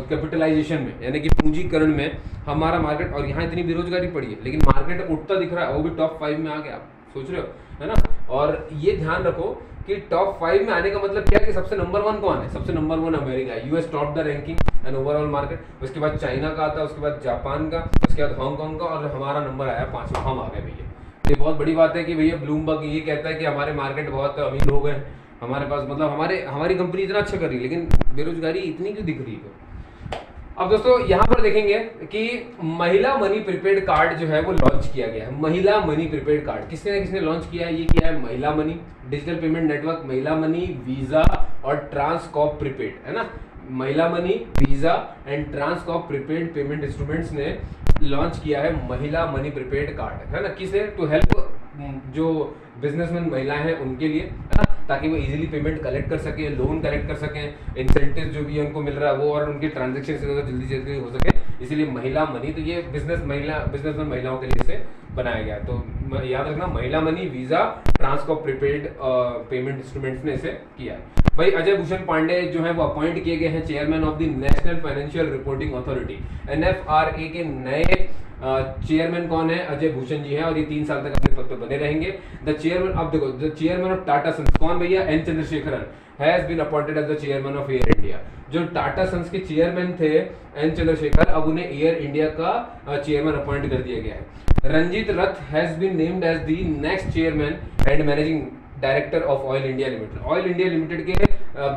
कैपिटलाइजेशन में, यानी कि पूंजीकरण में हमारा मार्केट, और यहाँ इतनी बेरोजगारी पड़ी है लेकिन मार्केट उठता दिख रहा है, वो भी टॉप 5 में आ गया। आप सोच रहे हो, है ना। और ये ध्यान रखो कि टॉप 5 में आने का मतलब क्या, कि सबसे नंबर 1 कौन है, सबसे नंबर 1 अमेरिका है। US top the ranking and overall market, उसके बाद चाइना का आता है, उसके बाद जापान का, उसके बाद हांगकांग का, और हमारा नंबर आया 5वां, हम आ गए भैया। ये बहुत बड़ी बात है कि भैया ब्लूमबर्ग ये कहता है कि हमारे मार्केट बहुत अमीर हो गए, हमारे पास मतलब हमारी कंपनी इतना अच्छा कर रही है, लेकिन बेरोजगारी इतनी क्यों दिख रही है। अब दोस्तों यहाँ पर देखेंगे कि महिला मनी प्रीपेड कार्ड जो है वो लॉन्च किया गया है। महिला मनी प्रीपेड कार्ड किसने लॉन्च किया है, ये किया है Mahila money digital payment network, Mahila money, Visa और ट्रांसकॉर्प प्रीपेड, है ना। Mahila money, Visa and Transcorp prepaid payment instruments ने लॉन्च किया है महिला मनी प्रीपेड कार्ड, है ना। किसे, टू हेल्प जो बिजनेसमैन महिलाएं हैं उनके लिए, है ना, ताकि वो इजीली पेमेंट कलेक्ट कर सके, लोन कलेक्ट कर सकें, इंसेंटिव जो भी उनको मिल रहा है वो, और उनके ट्रांजेक्शन से जल्दी जल्दी हो सके, इसीलिए महिला मनी। तो ये बिजनेसमैन महिलाओं के लिए इसे बनाया गया। तो याद रखना, Mahila money, Visa, Transcorp prepaid payment instruments ने इसे किया है। भाई अजय भूषण पांडे जो है वो अपॉइंट किए गए हैं chairman of the national financial reporting authority, NFRA के नए चेयरमैन कौन है? अजय भूषण जी हैं, और ये 3 साल तक अपने पद पर बने रहेंगे। द चेयरमैन, अब देखो, the chairman of Tata Sons कौन भैया? N Chandrasekaran has been appointed as the chairman of Air India. जो टाटा सन्स के चेयरमैन थे एन चंद्रशेखर, अब उन्हें एयर इंडिया का चेयरमैन अपॉइंट कर दिया गया है। Ranjit Rath has been named as the next chairman and managing director of Oil India Limited. Oil India Limited के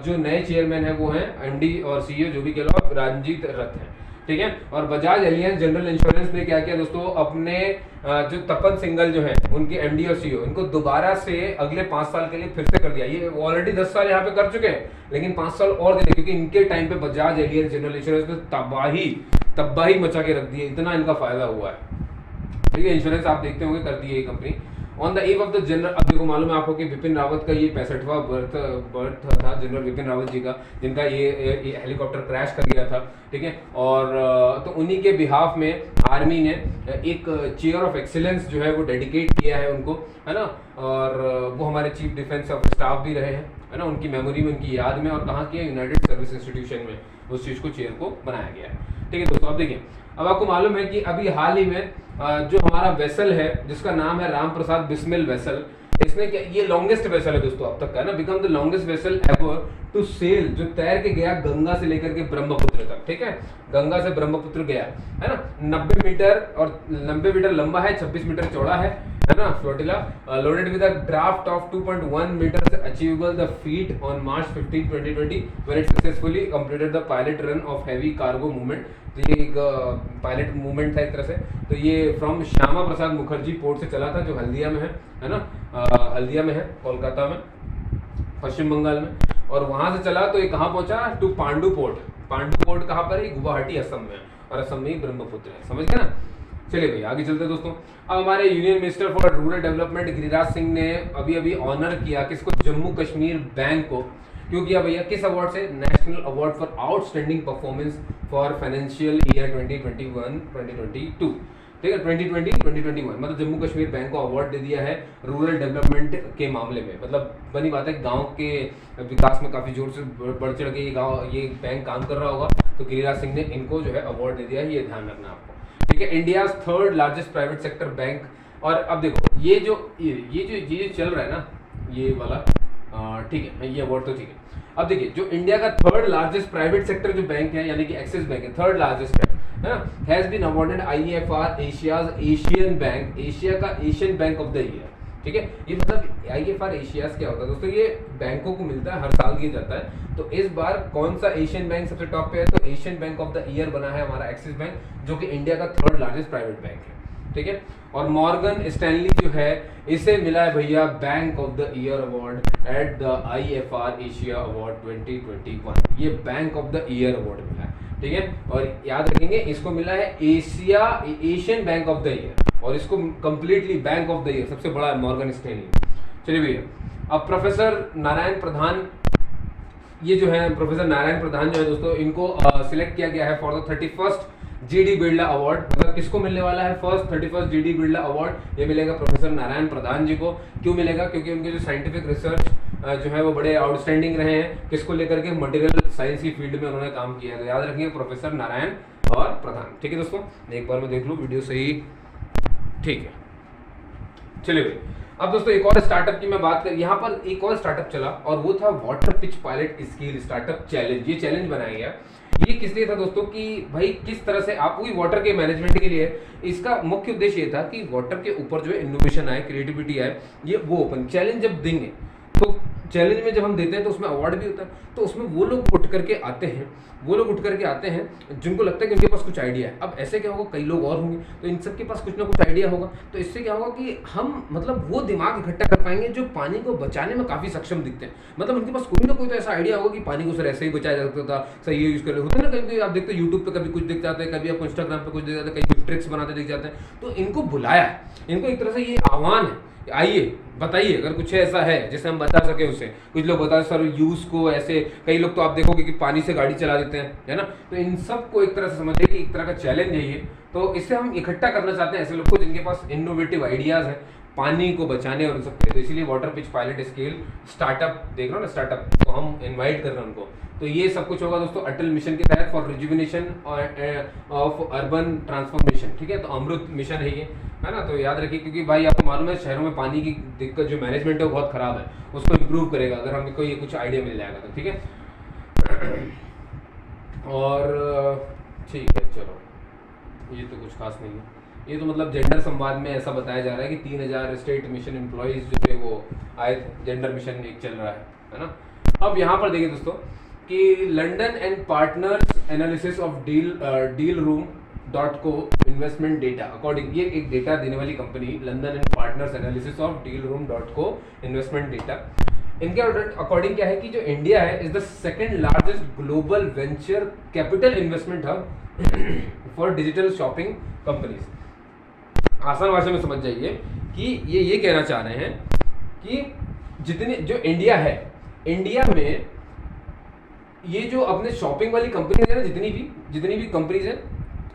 जो नए चेयरमैन हैं वो हैं एमडी और सीईओ, जो भी कह लो आप, रंजीत रथ हैं, ठीक है। और बजाज एलियंस जनरल इंश्योरेंस ने क्या किया दोस्तों, अपने जो तपन सिंघल जो है उनके एमडी और सीईओ, इनको दोबारा से अगले 5 साल के लिए फिर से कर दिया। ये ऑलरेडी 10 साल यहाँ पे कर चुके हैं, लेकिन 5 साल और दे, क्योंकि इनके टाइम पे बजाज एलियंस जनरल इंश्योरेंस ने तबाही मचा के रख दी है, इतना इनका फायदा हुआ है, ठीक है। इंश्योरेंस आप देखते होंगे करती है ये company. On the above of the general, अब देखो मालूम है आपको कि विपिन रावत का ये 65वां बर्थ था, जनरल विपिन रावत जी का, जिनका ये हेलीकॉप्टर क्रैश कर गया था, ठीक है। और तो उन्हीं के बिहाफ में आर्मी ने एक चेयर ऑफ एक्सीलेंस जो है वो डेडिकेट किया है उनको, है ना। और वो हमारे चीफ डिफेंस ऑफ स्टाफ भी रहे हैं, है ना, उनकी मेमोरी में, उनकी याद में। और कहाँ किया? यूनाइटेड सर्विस इंस्टीट्यूशन में उस चीज़ को, चेयर को बनाया गया है, ठीक है दोस्तों। अब देखिए, अब आपको मालूम है कि अभी हाल ही में जो हमारा वेसल है जिसका नाम है राम प्रसाद बिस्मिल वेसल, इसने क्या, ये लॉन्गेस्ट वेसल है दोस्तों अब तक का, ना, become the longest vessel ever to sail, जो तैर के गया गंगा से लेकर के ब्रह्मपुत्र तक, ठीक है। गंगा से ब्रह्मपुत्र गया, है ना। 90 मीटर लंबा है, 26 मीटर चौड़ा है ना। Flotilla loaded with a draft of 2.1 metre achievable the feat on March 15, 2020 when it successfully completed the pilot run of heavy cargo movement. तो ये एक पायलट मूवमेंट था एक तरह से। तो ये फ्रॉम श्यामा प्रसाद मुखर्जी पोर्ट से चला था, जो हल्दिया में है ना, हल्दिया में है, कोलकाता में, पश्चिम बंगाल में। और वहां से चला तो ये कहाँ पहुंचा? To Pandu port. Pandu port कहाँ पर है? गुवाहाटी, असम में, और असम में ही ब्रह्मपुत्र है, समझ गए ना। चलिए भाई आगे चलते हैं दोस्तों। अब हमारे union minister for rural development Giriraj Singh ने अभी ऑनर किया किसको? जम्मू कश्मीर बैंक को। क्यों किया भैया? किस अवार्ड से? National award for outstanding performance for financial year 2021-2022, ठीक है, 2020-2021। मतलब जम्मू कश्मीर बैंक को अवार्ड दे दिया है रूरल डेवलपमेंट के मामले में। मतलब बनी बात है, गांव के विकास में काफी जोर से बढ़ चढ़ के ये बैंक काम कर रहा होगा, तो गिरिराज सिंह ने इनको जो है अवार्ड दे दिया है, ये ध्यान रखना आपको, ठीक है। India 3rd largest private sector bank. और अब देखो ये जो चल रहा है ना, ये वाला, ठीक है, ये अवार्ड तो ठीक है। अब देखिए, जो इंडिया का 3rd लार्जेस्ट प्राइवेट सेक्टर जो बैंक है, यानी कि एक्सिस बैंक है, 3rd लार्जेस्ट है ना, has been awarded IFR Asia's Asian bank, Asia का Asian bank of the year, ठीक है। ये मतलब IFR एशियाज क्या होता है दोस्तों? ये बैंकों को मिलता है, हर साल दिया जाता है। तो इस बार कौन सा एशियन बैंक सबसे टॉप पे है? तो Asian bank of the year बना है हमारा एक्सिस बैंक, जो कि इंडिया का 3rd लार्जेस्ट प्राइवेट बैंक है, ठीक है। और मॉर्गन स्टैनली जो है, इसे मिला है भैया bank of the year award at the IFR Asia award 2021। ये bank of the year award मिला है, ठीक है। और याद रखेंगे, इसको मिला है Asian bank of the year, और इसको completely bank of the year सबसे बड़ा है मॉर्गन स्टैनली। चलिए भैया, अब प्रोफेसर नारायण प्रधान, ये जो है प्रोफेसर नारायण प्रधान जो है दोस्तों, इनको सिलेक्ट किया गया है for the 31st GD Birla award. मतलब किसको मिलने वाला है? 31st GD बिरला अवार्ड ये मिलेगा प्रोफेसर नारायण प्रधान जी को। क्यों मिलेगा? क्योंकि उनके जो साइंटिफिक रिसर्च जो है वो बड़े आउटस्टैंडिंग रहे हैं। किसको लेकर के? मटेरियल साइंस की फील्ड में उन्होंने काम किया है। तो याद रखिए प्रोफेसर नारायण और प्रधान, ठीक है दोस्तों। एक बार मैं देख लूँ वीडियो सही, ठीक है। चलिए भाई, अब दोस्तों एक और स्टार्टअप की मैं बात कर, यहाँ पर एक और स्टार्टअप चला, और वो था water pitch pilot scale startup challenge. ये चैलेंज बनाया गया, ये किस लिए था दोस्तों? कि भाई किस तरह से आप वही वाटर के मैनेजमेंट के लिए, इसका मुख्य उद्देश्य ये था कि वाटर के ऊपर जो है इनोवेशन आए, क्रिएटिविटी आए। ये वो ओपन चैलेंज जब देंगे, तो चैलेंज में जब हम देते हैं तो उसमें अवार्ड भी होता है। तो उसमें वो लोग उठ करके आते हैं जिनको लगता है कि उनके पास कुछ आइडिया है। अब ऐसे क्या होगा, कई लोग और होंगे, तो इन सबके पास कुछ ना कुछ आइडिया होगा। तो इससे क्या होगा कि हम मतलब वो दिमाग इकट्ठा कर पाएंगे जो पानी को बचाने में काफी सक्षम दिखते हैं। मतलब उनके पास कोई ना कोई तो ऐसा आइडिया होगा कि पानी को सर ऐसे ही बचाया जा सकता था, सही यूज कर होता है ना। कभी आप देखते हो यूट्यूब पे कभी कुछ दिख जाता है, कभी आप इंस्टाग्राम पे कुछ दिख जाता है, कई ट्रिक्स बनाते दिख जाते हैं। तो इनको बुलाया है, इनको एक तरह से ये आह्वान है आइए बताइए अगर कुछ ऐसा है जिसे हम बता सके उसे। कुछ लोग बता सर यूज को ऐसे, कई लोग तो आप देखोगे कि पानी से गाड़ी चला देते हैं, है ना। तो इन सब को एक तरह से समझिए कि एक तरह का चैलेंज है ये। तो इससे हम इकट्ठा करना चाहते हैं ऐसे लोग को जिनके पास इनोवेटिव आइडियाज है पानी को बचाने और उन सब के। तो इसीलिए water pitch pilot scale startup देख रहे हो ना, स्टार्टअप तो हम इनवाइट कर रहे हैं उनको। तो ये सब कुछ होगा दोस्तों अटल मिशन के तहत for rejuvenation of urban transformation, ठीक है। तो अमृत मिशन है ये, है ना। तो याद रखिए क्योंकि भाई आपको मालूम है शहरों में पानी की दिक्कत जो मैनेजमेंट है वो बहुत खराब है, उसको इम्प्रूव करेगा अगर हमें कोई कुछ आइडिया मिल जाएगा तो, ठीक है। और ठीक है चलो, ये तो कुछ खास नहीं है। ये तो मतलब जेंडर संवाद में ऐसा बताया जा रहा है कि 3000 स्टेट मिशन एम्प्लॉयज जो थे वो आए थे, जेंडर मिशन एक चल रहा है ना। अब यहाँ पर देखिए दोस्तों कि London and partners analysis of deal room dot को इन्वेस्टमेंट डेटा अकॉर्डिंग, ये एक डेटा देने वाली company London and partners analysis of deal room dot को इन्वेस्टमेंट डेटा, इनके अकॉर्डिंग क्या है कि जो इंडिया है is the second largest global venture capital investment hub for digital shopping companies. आसान भाषा में समझ जाइए कि ये कहना चाह रहे हैं कि जितने जो इंडिया है, इंडिया में ये जो अपने शॉपिंग वाली कंपनीज है ना, जितनी भी कंपनीज है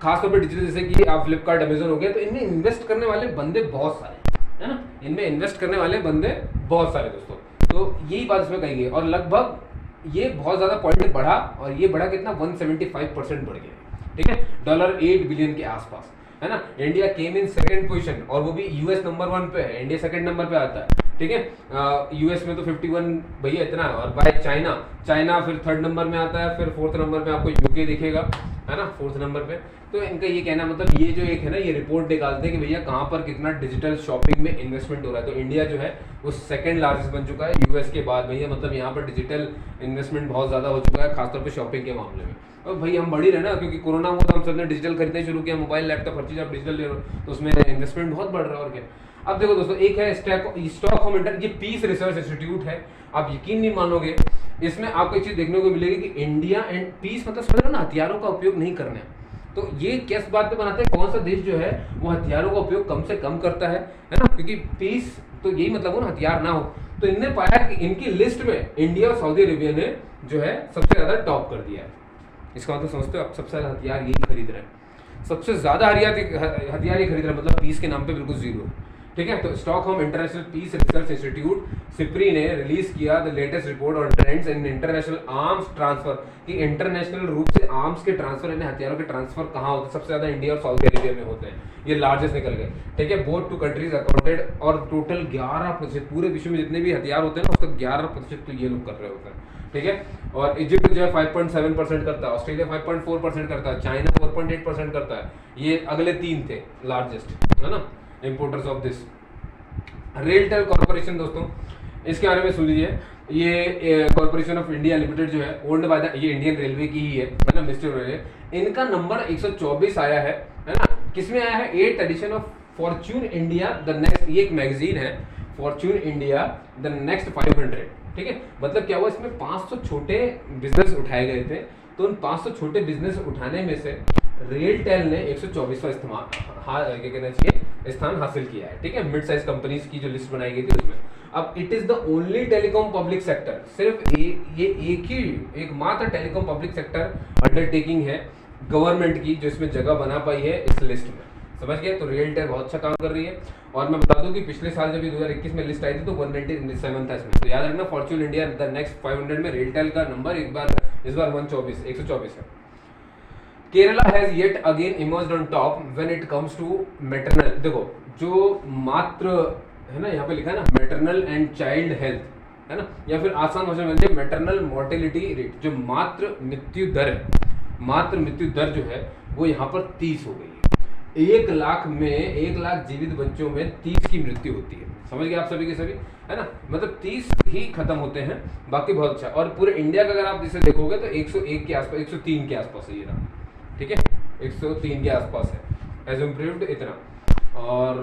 खासतौर पर डिजिटल, जैसे कि आप फ्लिपकार्ट अमेजन हो गया, तो इनमें इन्वेस्ट करने वाले बंदे बहुत सारे है ना, इनमें इन्वेस्ट करने वाले बंदे बहुत सारे दोस्तों। तो यही बात इसमें कही गई और लगभग ये बहुत ज़्यादा पॉइंट बढ़ा और ये बढ़ा कितना 175% बढ़ गया, ठीक है, $8 बिलियन के आसपास, है ना। India came in second position और वो भी यूएस नंबर 1 पे है, इंडिया सेकंड नंबर पे आता है, ठीक है। यूएस में तो 51 भैया इतना है, और बाय चाइना फिर थर्ड नंबर में आता है, फिर फोर्थ नंबर पे आपको यूके दिखेगा, है ना, फोर्थ नंबर पे। तो इनका ये कहना मतलब ये जो एक है ना, ये रिपोर्ट निकालते हैं कि भैया कहाँ पर कितना डिजिटल शॉपिंग में इन्वेस्टमेंट हो रहा है। तो इंडिया जो है वो सेकंड लार्जेस्ट बन चुका है यूएस के बाद भैया, मतलब यहाँ पर डिजिटल इन्वेस्टमेंट बहुत ज़्यादा हो चुका है खासतौर पर शॉपिंग के मामले में। और भाई हम बढ़ी रहे ना, क्योंकि कोरोना हुआ तो हम सबने डिजिटल खरीदना शुरू किया, मोबाइल लैपटॉप हर चीज़ आप डिजिटल ले रहे हो, तो उसमें इन्वेस्टमेंट बहुत बढ़ रहा है और क्या। अब देखो दोस्तों, एक है स्टॉकहोम इंटर, ये पीस रिसर्च इंस्टीट्यूट है, आप यकीन नहीं मानोगे, इसमें आपको एक चीज देखने को मिलेगी कि इंडिया एंड पीस मतलब समझ रहे हो ना, हथियारों का उपयोग नहीं करना है। तो ये किस बात पे बनाते हैं, कौन सा देश जो है वो हथियारों का उपयोग कम से कम करता है ना, क्योंकि पीस तो यही मतलब हो ना, हथियार ना हो। तो इनने पाया कि इनकी लिस्ट में इंडिया और सऊदी अरेबिया ने जो है सबसे ज्यादा टॉप कर दिया है। इसका मतलब समझते हो आप, सबसे ज्यादा हथियार यही खरीद रहे हैं, सबसे ज्यादा हथियार ये खरीद रहे हैं, मतलब पीस के नाम पे बिल्कुल जीरो, ठीक है। तो Stockholm International Peace Research Institute SIPRI ने रिलीज किया the latest report on trends in international arms transfer, कि इंटरनेशनल रूप से आर्म्स के ट्रांसफर यानी हथियारों के ट्रांसफर कहाँ होते हैं, सबसे ज्यादा इंडिया और सऊदी अरेबिया में होते हैं, ये लार्जेस्ट निकल गए, ठीक है। बोथ टू कंट्रीज अकाउंटेड, और टोटल 11%, पूरे विश्व में जितने भी हथियार होते हैं ना उसका 11% तो ये लोग कर रहे होते हैं, ठीक है। और इजिप्ट जो है 5.7% करता है, ऑस्ट्रेलिया 5.4% करता है, चाइना 4.8% करता है, ये अगले 3 थे लार्जेस्ट, है ना, importers of this. RailTel corporation दोस्तों, इसके बारे में सुन लीजिए, ये कॉर्पोरेशन ऑफ इंडिया लिमिटेड जो है ओल्ड बाय द, ये इंडियन रेलवे की ही है ना, मिस्टर रेलवे, इनका नंबर 124 आया है ना। किसमें आया है, 8th edition of Fortune India the next, ये एक मैगजीन है फॉर्च्यून इंडिया द नेक्स्ट 500, ठीक है। मतलब क्या हुआ, इसमें 500 छोटे बिजनेस उठाए गए थे, तो उन 500 छोटे बिजनेस उठाने में से रेलटेल ने 124वां क्या कहना चाहिए स्थान हासिल किया है, ठीक है। मिड साइज कंपनीज की जो लिस्ट बनाई गई थी उसमें। अब it is the only telecom public sector, सिर्फ ये एकमात्र टेलीकॉम पब्लिक सेक्टर अंडरटेकिंग है गवर्नमेंट की जो इसमें जगह बना पाई है इस लिस्ट में, समझ गए। तो रेलटेल बहुत अच्छा काम कर रही है। और मैं बता दूं कि पिछले साल जब 2021 में लिस्ट आई थी तो 197 था इसमें, तो याद रखना फॉर्च्यून इंडिया द नेक्स्ट 500 में रेलटेल का नंबर इस बार 124 है। Kerala has yet again emerged on top when it comes to maternal, देखो जो मात्र है ना, यहाँ पे लिखा है ना मैटरनल एंड चाइल्ड हेल्थ, है ना, या फिर आसान भाषा में मैटरनल मोर्टेलिटी रेट, जो मात्र मृत्यु दर जो है वो यहाँ पर 30 हो गई है। 1 लाख जीवित बच्चों में 30 की मृत्यु होती है, समझ गए आप सभी के सभी, है ना, मतलब 30 ही खत्म होते हैं, बाकी बहुत अच्छा। और पूरे इंडिया का अगर आप इसे देखोगे तो 101 के आसपास, 103 के आसपास है ये रहा, ठीक है, 103 के आसपास है एज इम्प्रूव्ड इतना। और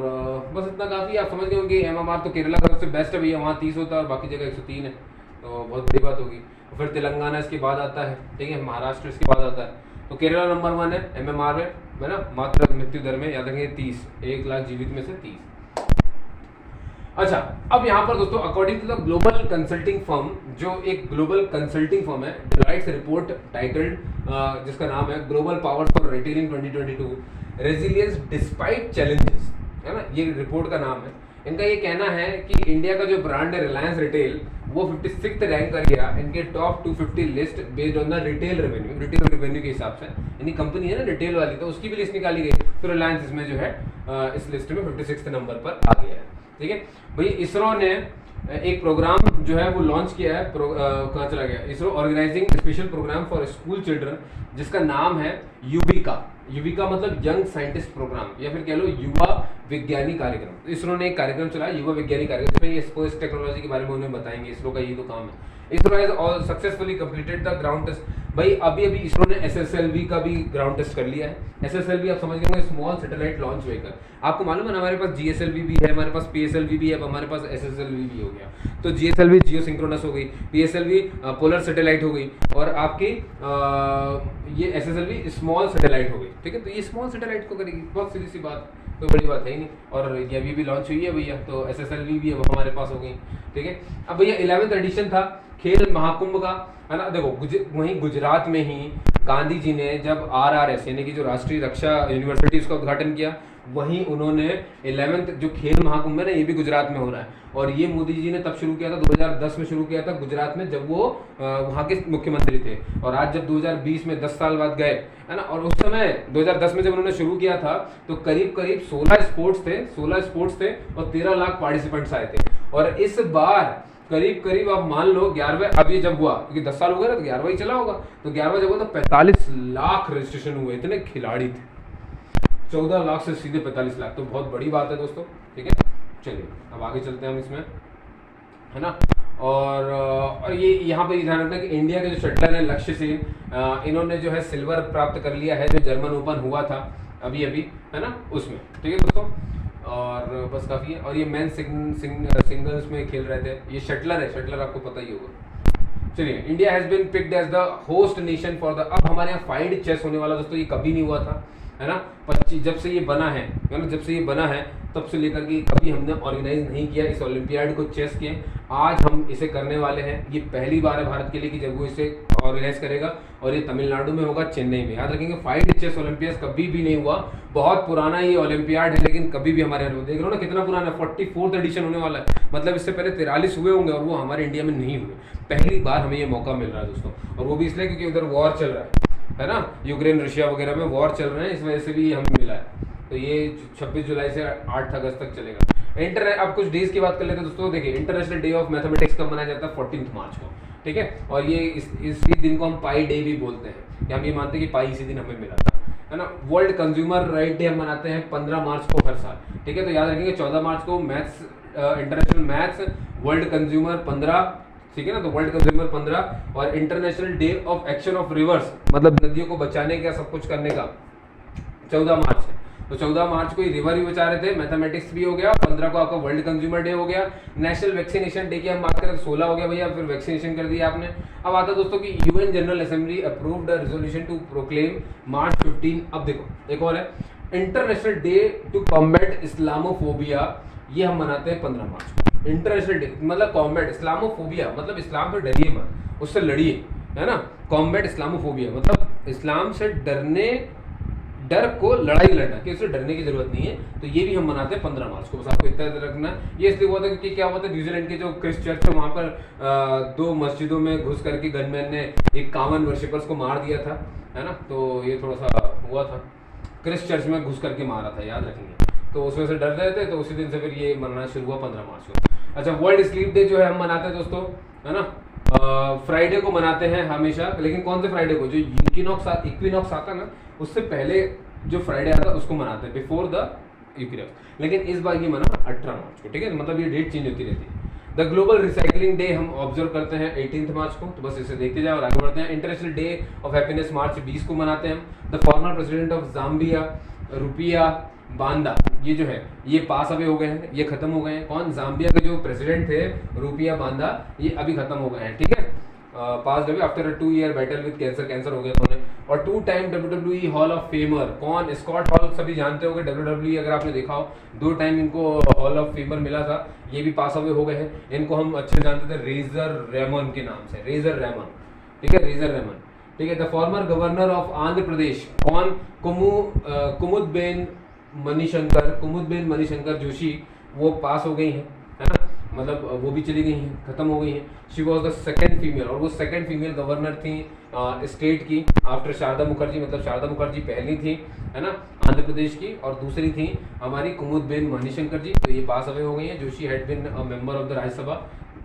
बस इतना काफ़ी, आप समझ गए होंगे। एमएमआर तो केरला का सबसे बेस्ट है भैया, वहाँ 30 होता है और बाकी जगह 103 है, तो बहुत बड़ी बात होगी। फिर तेलंगाना इसके बाद आता है, ठीक है, महाराष्ट्र इसके बाद आता है। तो केरला नंबर 1 है एमएमआर में, है ना, मात्र मृत्यु दर में, याद रखेंगे 30, 1 लाख जीवित में से 30। अच्छा, अब यहाँ पर दोस्तों according to the global consulting firm, जो एक ग्लोबल कंसल्टिंग फर्म है, डिलाइट्स रिपोर्ट टाइटल्ड, जिसका नाम है global powers for retailing 2022 resilience despite challenges, है ना, ये रिपोर्ट का नाम है। इनका ये कहना है कि इंडिया का जो ब्रांड है रिलायंस रिटेल, वो 56th रैंक कर गया इनके top 250 list based on the retail revenue के हिसाब से। यानी कंपनी है ना रिटेल वाली, तो उसकी भी लिस्ट निकाली गई, तो रिलायंस इसमें जो है इस लिस्ट में 56th नंबर पर आ गया है। ठीक है भाई, इसरो ने एक प्रोग्राम जो है वो लॉन्च किया है, कहाँ चला गया, ISRO organising special programme for school children, जिसका नाम है युविका। युविका मतलब यंग साइंटिस्ट प्रोग्राम, या फिर कह लो युवा विज्ञानी कार्यक्रम। तो इसरो ने एक कार्यक्रम चलाया, युवा विज्ञानी कार्यक्रम, जिसमें ये स्पेस टेक्नोलॉजी के बारे में उन्हें बताएंगे, इसरो का ये तो काम है। ISRO has successfully completed the ground test. भाई अभी इसरो ने एसएसएलवी का भी ग्राउंड टेस्ट कर लिया है। एसएसएलवी आप समझ गए, स्मॉल सैटेलाइट लॉन्च व्हीकल। आपको मालूम है हमारे पास जीएसएलवी भी है, हमारे पास पीएसएलवी भी है, अब हमारे पास एसएसएलवी भी हो गया। तो जीएसएलवी जियो सिंक्रोनस हो गई, पीएसएलवी पोलर सैटेलाइट हो गई, और आपकी ये एसएसएलवी स्मॉल सैटेलाइट हो गई। ठीक है, तो ये स्मॉल सैटेलाइट को करेगी, बहुत सीधी सी बात, कोई बड़ी बात है ही नहीं। और ये अभी भी लॉन्च हुई है भैया, तो एसएसएलवी भी अब हमारे पास हो गई। ठीक है, अब भैया 11th एडिशन था खेल महाकुंभ का, है ना। देखो वहीं गुजरात में ही गांधी जी ने जब आरआरएस यानी कि जो राष्ट्रीय रक्षा यूनिवर्सिटी उसका उद्घाटन किया, वहीं उन्होंने 11th जो खेल महाकुंभ है ना, ये भी गुजरात में हो रहा है। और ये मोदी जी ने तब शुरू किया था, 2010 में शुरू किया था गुजरात में, जब वो वहाँ के मुख्यमंत्री थे। और आज जब 2020 में 10 साल बाद गए, है ना, और उस समय 2010 में जब उन्होंने शुरू किया था तो करीब 16 स्पोर्ट्स थे और 13 लाख पार्टिसिपेंट्स आए थे। और इस बार करीब आप मान लो 11वें, अब ये जब हुआ, क्योंकि 10 साल हो गए ना, तो 11वां ही चला होगा, तो 11वां जब हुआ तो 45 लाख रजिस्ट्रेशन हुए, इतने खिलाड़ी थे। 14 लाख से सीधे 45 लाख, तो बहुत बड़ी बात है दोस्तों। ठीक है, चलिए अब आगे चलते हैं हम इसमें, है ना। और ये यहाँ पे ध्यान रखना कि इंडिया के जो शटलर है लक्ष्य सेन, इन्होंने जो है सिल्वर प्राप्त कर लिया है, जो जर्मन ओपन हुआ था अभी है ना, उसमें। ठीक है दोस्तों, और बस काफ़ी है। और ये मेन सिंगल्स में खेल रहे थे, ये शटलर है, शटलर आपको पता ही होगा। चलिए, India has been picked as the host nation for the, अब हमारे यहाँ फाइड चेस होने वाला दोस्तों, ये कभी नहीं हुआ था, है ना। 25 जब से ये बना है ना, जब से ये बना है तब से लेकर के कभी हमने ऑर्गेनाइज नहीं किया इस ओलंपियाड को चेस के। आज हम इसे करने वाले हैं, ये पहली बार है भारत के लिए कि जब वो इसे ऑर्गेनाइज करेगा, और ये तमिलनाडु में होगा, चेन्नई में। याद रखेंगे, फाइड चेस ओलंपियाड कभी भी नहीं हुआ, बहुत पुराना ये ओलंपियाड है, लेकिन कभी भी हमारे यहाँ, देख रहे हो ना कितना पुराना है, 44th एडिशन होने वाला है। मतलब इससे पहले 43 हुए होंगे और वो हमारे इंडिया में नहीं हुए। पहली बार हमें ये मौका मिल रहा है दोस्तों, और वो भी इसलिए क्योंकि उधर वॉर चल रहा है ना, यूक्रेन रशिया वगैरह में वॉर चल रहे हैं, इस वजह से भी हमें मिला है। तो ये 26 जुलाई से 8 अगस्त तक चलेगा। अब कुछ डेज की बात कर लेते हैं दोस्तों। देखिए, इंटरनेशनल डे ऑफ मैथमेटिक्स कब मनाया जाता है? 14 मार्च को। ठीक है, और ये इसी दिन को हम पाई डे भी बोलते हैं, कि हम ये मानते हैं कि पाई इसी दिन हमें मिला था, है ना। वर्ल्ड कंज्यूमर राइट डे हम मनाते हैं 15 मार्च को हर साल। ठीक है, तो याद रखेंगे 14 मार्च को maths, international maths world consumer 15, ठीक है ना, तो वर्ल्ड कंज्यूमर 15, और international day of action of reverse, मतलब नदियों को बचाने का, सब कुछ करने का, 14 मार्च है। तो 14 मार्च को ही रिवर भी बचा रहे थे, मैथमेटिक्स भी हो गया, 15 को आपका वर्ल्ड कंज्यूमर डे हो गया। नेशनल वैक्सीनेशन डे की हम बात करें तो 16 हो गया भैया, फिर वैक्सीनेशन कर दिया आपने। अब आता दोस्तों कि UN general assembly approved a resolution to proclaim March 15। अब देखो एक और है, international day to combat Islamophobia, ये हम मनाते हैं 15 मार्च को। इंटरनेशनल डे मतलब कॉम्बैट इस्लामोफोबिया, मतलब इस्लाम से डरिए मत, उससे लड़िए, है ना। कॉम्बैट इस्लामोफोबिया मतलब इस्लाम से डर को लड़ाई लड़ना, कि उससे डरने की जरूरत नहीं है। तो ये भी हम मनाते हैं 15 मार्च को, बस आपको इतना रखना है। ये इसलिए हुआ था क्योंकि क्या हुआ था, न्यूजीलैंड के जो क्रिस्ट चर्च है वहाँ पर 2 मस्जिदों में घुस करके गनमैन ने 51 वर्शिपर्स को मार दिया था, है ना। तो ये थोड़ा सा हुआ था, क्रिस्ट चर्च में घुस करके मारा था, याद रखेंगे। तो उस वजह से डर रहे थे, तो उसी दिन से फिर ये मनाना शुरू हुआ 15 मार्च को। अच्छा, वर्ल्ड स्लीप डे जो है हम मनाते हैं दोस्तों, है ना, फ्राइडे को मनाते हैं हमेशा। लेकिन कौन से फ्राइडे को? जो इक्विनॉक्स आता है ना, उससे पहले जो फ्राइडे आता है उसको मनाते हैं, बिफोर द इक्विनॉक्स। लेकिन इस बार ये मना 18 मार्च को। ठीक है, मतलब ये डेट चेंज होती रहती है। द ग्लोबल रिसाइकलिंग डे हम ऑब्जर्व करते हैं 18 मार्च को, तो बस इसे देखते जाए और आगे बढ़ते हैं। इंटरनेशनल डे ऑफ हैप्पीनेस मार्च 20 को मनाते हैं हम। The former president of Zambia रुपिया बांदा, ये जो है ये पास अवे हो गए हैं, ये खत्म हो गए हैं। कौन? जाम्बिया के जो प्रेसिडेंट थे रुपिया बांदा, ये अभी खत्म हो गए हैं। ठीक है, pass away after 2 year battle with cancer हो गया था उन्हें। और 2 time WWE hall of famer. कौन? स्कॉट हॉल, सभी जानते होंगे WWE अगर आपने देखा हो, 2 टाइम इनको हॉल ऑफ फेमर मिला था, ये भी पास अवे हो गए हैं। इनको हम अच्छे जानते थे रेजर रेमन के नाम से, रेजर रेमन, ठीक है, रेजर रेमन, ठीक है। The former governor of Andhra Pradesh, कौन? कुमुदबेन मणिशंकर जोशी, वो पास हो गई हैं, है ना, मतलब वो भी चली गई हैं, खत्म हो गई हैं। She was the second female, और वो सेकेंड फीमेल गवर्नर थी स्टेट की आफ्टर शारदा मुखर्जी, मतलब शारदा मुखर्जी पहली थी, है ना, आंध्र प्रदेश की, और दूसरी थी हमारी कुमुदबेन मणिशंकर जी, तो ये पास अवे हो गई हैं। Joshi had been member of the Rajya Sabha,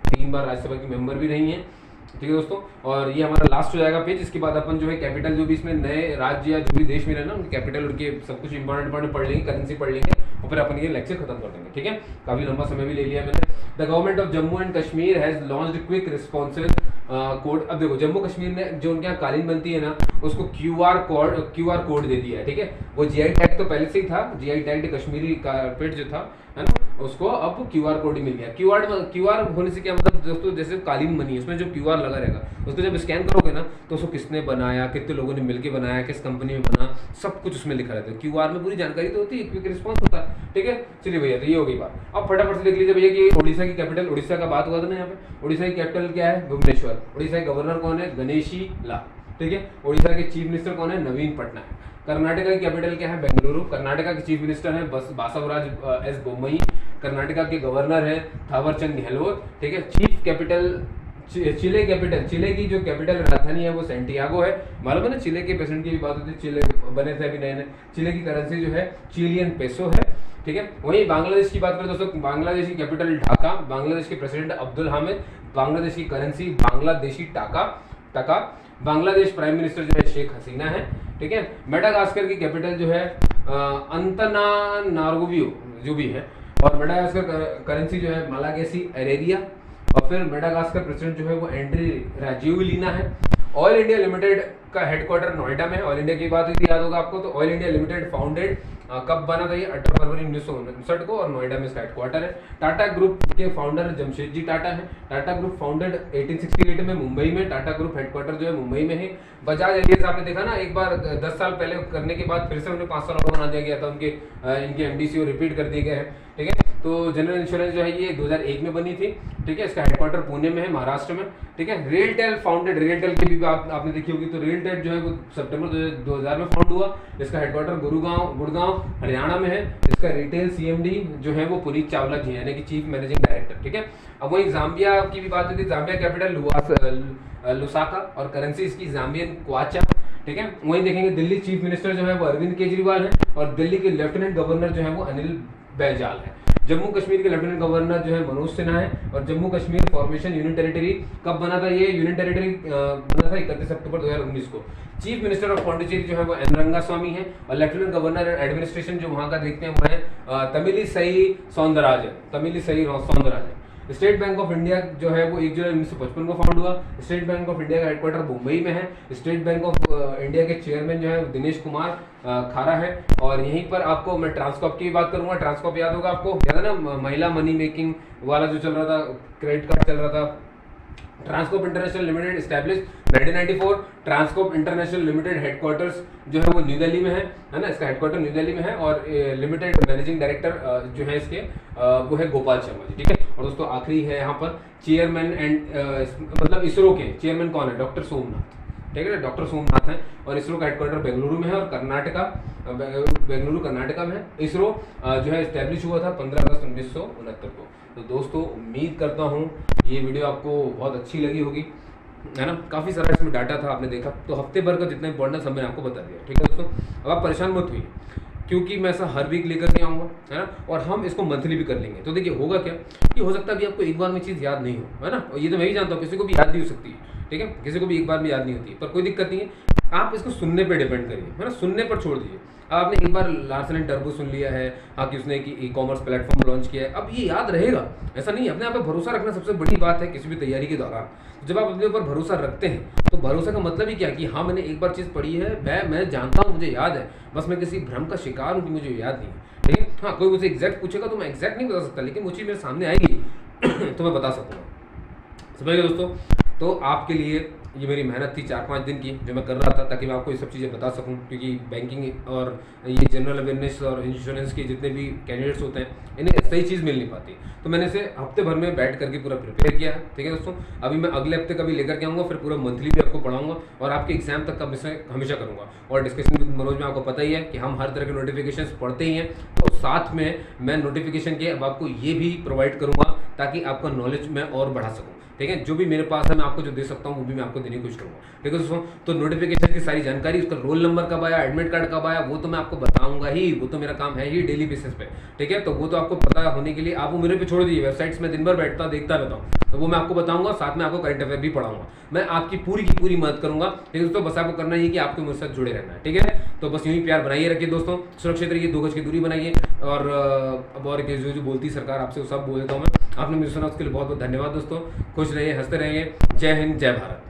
3 बार राज्यसभा की मेंबर भी रही हैं, ठीक है दोस्तों। और ये हमारा लास्ट हो जाएगा पेज। इसके बाद अपन जो है कैपिटल, जो भी इसमें नए राज्य या जो भी देश मिले ना, उनके कैपिटल, उनके सब कुछ इंपॉर्टेंट पढ़ लेंगे, करेंसी पढ़ लेंगे, और फिर अपन ये लेक्चर खत्म कर देंगे, ठीक है। काफी लंबा समय भी ले लिया मैंने। The government of Jammu and Kashmir has launched quick responsive code. अब देखो, जम्मू कश्मीर ने जो उनके यहाँ कालीन बनती है ना, उसको क्यूआर कोड दे दिया है, ठीक है। वो जीआई टैग तो पहले से ही था, जीआई टैग कश्मीरी कारपेट जो था, है ना, उसको अब क्यूआर कोड ही मिल गया। क्यूआर होने से क्या मतलब दोस्तों, जैसे कालीन बनी है उसमें जो क्यूआर लगा रहेगा, उसको जब स्कैन करोगे ना, तो उसको किसने बनाया, कितने लोगों ने मिलकर बनाया, किस कंपनी में बना, सब कुछ उसमें लिखा रहता है। क्यूआर में पूरी जानकारी तो होती है, क्विक रिस्पॉन्स होता है, ठीक है। चलिए भैया, तो ये हो गई बात। अब फटाफट से देख लीजिए भैया कि उड़ीसा की कैपिटल, उड़ीसा का बात हुआ था ना यहाँ पे, उड़ीसा की कैपिटल क्या है? भुवनेश्वर। उड़ीसा के गवर्नर कौन है? गणेशी लाल, ठीक है। उड़ीसा के चीफ मिनिस्टर कौन है? नवीन पटनायक। कर्नाटका की कैपिटल क्या है? बेंगलुरु। कर्नाटका के चीफ मिनिस्टर है बासवराज एस बोम्मई। कर्नाटका के गवर्नर है थावरचंद गहलोत, ठीक है। चीफ कैपिटल चिले कैपिटल, चिले की जो कैपिटल राजधानी है वो सेंटियागो है। मालूम है ना, चिले के प्रेसिडेंट की भी बात होती है, चिले बने थे अभी नए नए। चिले की करेंसी जो है चिलियन पेसो है, ठीक है। वहीं बांग्लादेश की बात करें दोस्तों, बांग्लादेश की कैपिटल ढाका। बांग्लादेश के प्रेसिडेंट अब्दुल हामिद। बांग्लादेश की करेंसी बांग्लादेशी टाका। बांग्लादेश प्राइम मिनिस्टर जो है शेख हसीना है, ठीक है। मेडागास्कर की कैपिटल जो है अंतनानार्गोवियो जो भी है, और मेडागास्कर करेंसी जो है मालागेसी एरेरिया, और फिर मेडागास्कर प्रेसिडेंट जो है वो एंड्री राजियोलिना है। ऑयल इंडिया लिमिटेड का हेडक्वार्टर नोएडा में है। ऑयल इंडिया की बात हुई थी, याद होगा आपको, तो ऑयल इंडिया लिमिटेड फाउंडेड कब बना था? ये 18 फरवरी 1959 को, और नोएडा में इसका हेडक्वार्टर है। टाटा ग्रुप के फाउंडर जमशेदजी टाटा है। टाटा ग्रुप फाउंडेड 1868 में मुंबई में। टाटा ग्रुप हेडक्वार्टर जो है मुंबई में है। बजाज एलियंस आपने देखा ना, एक बार 10 साल पहले करने के बाद फिर से उन्हें 5 साल और बना दिया गया था, उनके इनके एमडीसीओ रिपीट कर दिए गए हैं, ठीक है। तो जनरल इंश्योरेंस जो है ये 2001 में बनी थी, ठीक है। इसका हेडक्वार्टर पुणे में है, महाराष्ट्र में, ठीक है। रेलटेल फाउंडेड, रेलटेल की भी बात आपने देखी होगी, तो रेलटेल जो है वो सितंबर 2000 में फाउंड हुआ। इसका हेडक्वार्टर गुड़गांव हरियाणा में है। इसका रिटेल सीएमडी जो है वो पुनीत चावला जी, यानी कि चीफ मैनेजिंग डायरेक्टर, ठीक है। अब वही जाम्बिया की भी बात हुई थी, जाम्बिया कैपिटल लुसाका, और करेंसी इसकी जाम्बियन क्वाचा, ठीक है। वहीं देखेंगे दिल्ली चीफ मिनिस्टर जो है वो अरविंद केजरीवाल है, और दिल्ली के लेफ्टिनेंट गवर्नर जो है वो अनिल बैजल है। जम्मू कश्मीर के लेफ्टिनेंट गवर्नर जो है मनोज सिन्हा है। और Jammu Kashmir formation union territory कब बना था? ये यूनियन टेरिटरी बना था 31 अक्टूबर 2019 को। चीफ मिनिस्टर ऑफ पौंडीचेरी जो है वो एन रंगास्वामी है, और लेफ्टिनेंट गवर्नर एंड एडमिनिस्ट्रेशन जो वहां का देखते हैं वो है Tamilisai Soundararajan. State bank of India जो है वो 1 जुलाई 1955 को फाउंड हुआ। स्टेट बैंक ऑफ इंडिया का हेडक्वार्टर मुंबई में है। स्टेट बैंक ऑफ इंडिया के चेयरमैन जो है दिनेश कुमार खारा है। और यहीं पर आपको मैं ट्रांसकॉप की भी बात करूंगा। ट्रांसकॉप याद होगा आपको, याद है ना, महिला मनी मेकिंग वाला जो चल रहा था, क्रेडिट कार्ड चल रहा था। Transcorp international limited established 1994। Transcorp international limited headquarters जो है वो न्यू दिल्ली में है ना, इसका हेडक्वार्टर न्यू दिल्ली में है। और लिमिटेड मैनेजिंग डायरेक्टर जो है इसके वो है गोपाल शर्मा जी, ठीक है। और दोस्तों आखिरी है यहाँ पर चेयरमैन एंड मतलब इसरो के चेयरमैन कौन है? डॉक्टर सोमनाथ, ठीक है, डॉक्टर सोमनाथ हैं। और इसरो का हेडक्वार्टर बेंगलुरु में है, और बेंगलुरु कर्नाटका में है। इसरो जो है स्टैब्लिश हुआ था 15 अगस्त 1969 को। तो दोस्तों उम्मीद करता हूँ ये वीडियो आपको बहुत अच्छी लगी होगी, है ना। काफ़ी सारा इसमें डाटा था, आपने देखा। तो हफ्ते भर का जितना इंपॉर्टेंट सब मैंने आपको बता दिया, ठीक है दोस्तों। अब आप परेशान मत हुई, क्योंकि मैं ऐसा हर वीक लेकर नहीं आऊँगा, है ना। और हम इसको मंथली भी कर लेंगे। तो देखिए होगा क्या कि हो सकता है अभी आपको एक बार में चीज़ याद नहीं हो, है ना। और ये तो मैं भी जानता हूँ, किसी को भी याद नहीं हो सकती है, ठीक है, किसी को भी एक बार में याद नहीं होती है, पर कोई दिक्कत नहीं है। आप इसको सुनने पे डिपेंड करिए, है ना, सुनने पर छोड़ दीजिए। आपने एक बार लार्सन एंड टर्बो सुन लिया है, हाँ, कि उसने ई कॉमर्स प्लेटफॉर्म लॉन्च किया है, अब ये याद रहेगा, ऐसा नहीं है। अपने आप पे भरोसा रखना सबसे बड़ी बात है किसी भी तैयारी के दौरान। जब आप अपने ऊपर भरोसा रखते हैं तो भरोसा का मतलब ही क्या कि हाँ मैंने एक बार चीज़ पढ़ी है, मैं जानता हूँ, मुझे याद है, बस मैं किसी भ्रम का शिकार हूँ कि मुझे याद नहीं है, ठीक है। हाँ, कोई मुझे एग्जैक्ट पूछेगा तो मैं एग्जैक्ट नहीं बता सकता, लेकिन वो चीज़ मेरे सामने आएगी तो मैं बता सकूँगा। समझ गए दोस्तों। तो आपके लिए ये मेरी मेहनत थी 4-5 दिन की जो मैं कर रहा था, ताकि मैं आपको ये सब चीज़ें बता सकूं, क्योंकि बैंकिंग और ये जनरल अवेयरनेस और इंश्योरेंस के जितने भी कैंडिडेट्स होते हैं इन्हें सही चीज़ मिल नहीं पाती। तो मैंने इसे हफ्ते भर में बैठ करके पूरा प्रिपेयर किया है। ठीक है दोस्तों, अभी मैं अगले हफ्ते का भी लेकर के आऊँगा, फिर पूरा मंथली भी आपको पढ़ाऊंगा और आपके एग्जाम तक का मैं इसे हमेशा करूँगा। और डिस्कशन विद मनोज में आपको पता ही है कि हम हर तरह के नोटिफिकेशन पढ़ते ही हैं, तो साथ में मैं नोटिफिकेशन के अब आपको ये भी प्रोवाइड करूँगा ताकि आपका नॉलेज मैं और बढ़ा सकूँ। ठीक है, जो भी मेरे पास है मैं आपको जो दे सकता हूँ वो भी मैं आपको देने की कोशिश करूँगा। ठीक है दोस्तों, तो नोटिफिकेशन की सारी जानकारी, उसका रोल नंबर कब आया, एडमिट कार्ड कब आया, वो तो मैं आपको बताऊंगा ही, वो तो मेरा काम है ही डेली बेसिस पे। ठीक है, तो वो तो आपको पता होने के लिए आप वो मेरे पे छोड़ दीजिए, वेबसाइट्स में दिन भर बैठता देखता रहता हूँ, तो वो मैं आपको बताऊंगा, साथ में आपको करंट अफेयर भी पढ़ाऊंगा। मैं आपकी पूरी की पूरी मदद करूंगा। ठीक है दोस्तों, बस आपको करना ही है कि आपको मेरे साथ जुड़े रहना है। ठीक है, तो बस यूं ही प्यार बनाइए रखिए दोस्तों, सुरक्षित रहिए, 2 गज की दूरी बनाइए। और अब और जो जो बोलती सरकार आपसे वो सब बोल देता हूँ मैं। आपने मुझे सुना उसके लिए बहुत बहुत धन्यवाद दोस्तों। खुश रहिए, हंसते रहिए। जय हिंद, जय भारत।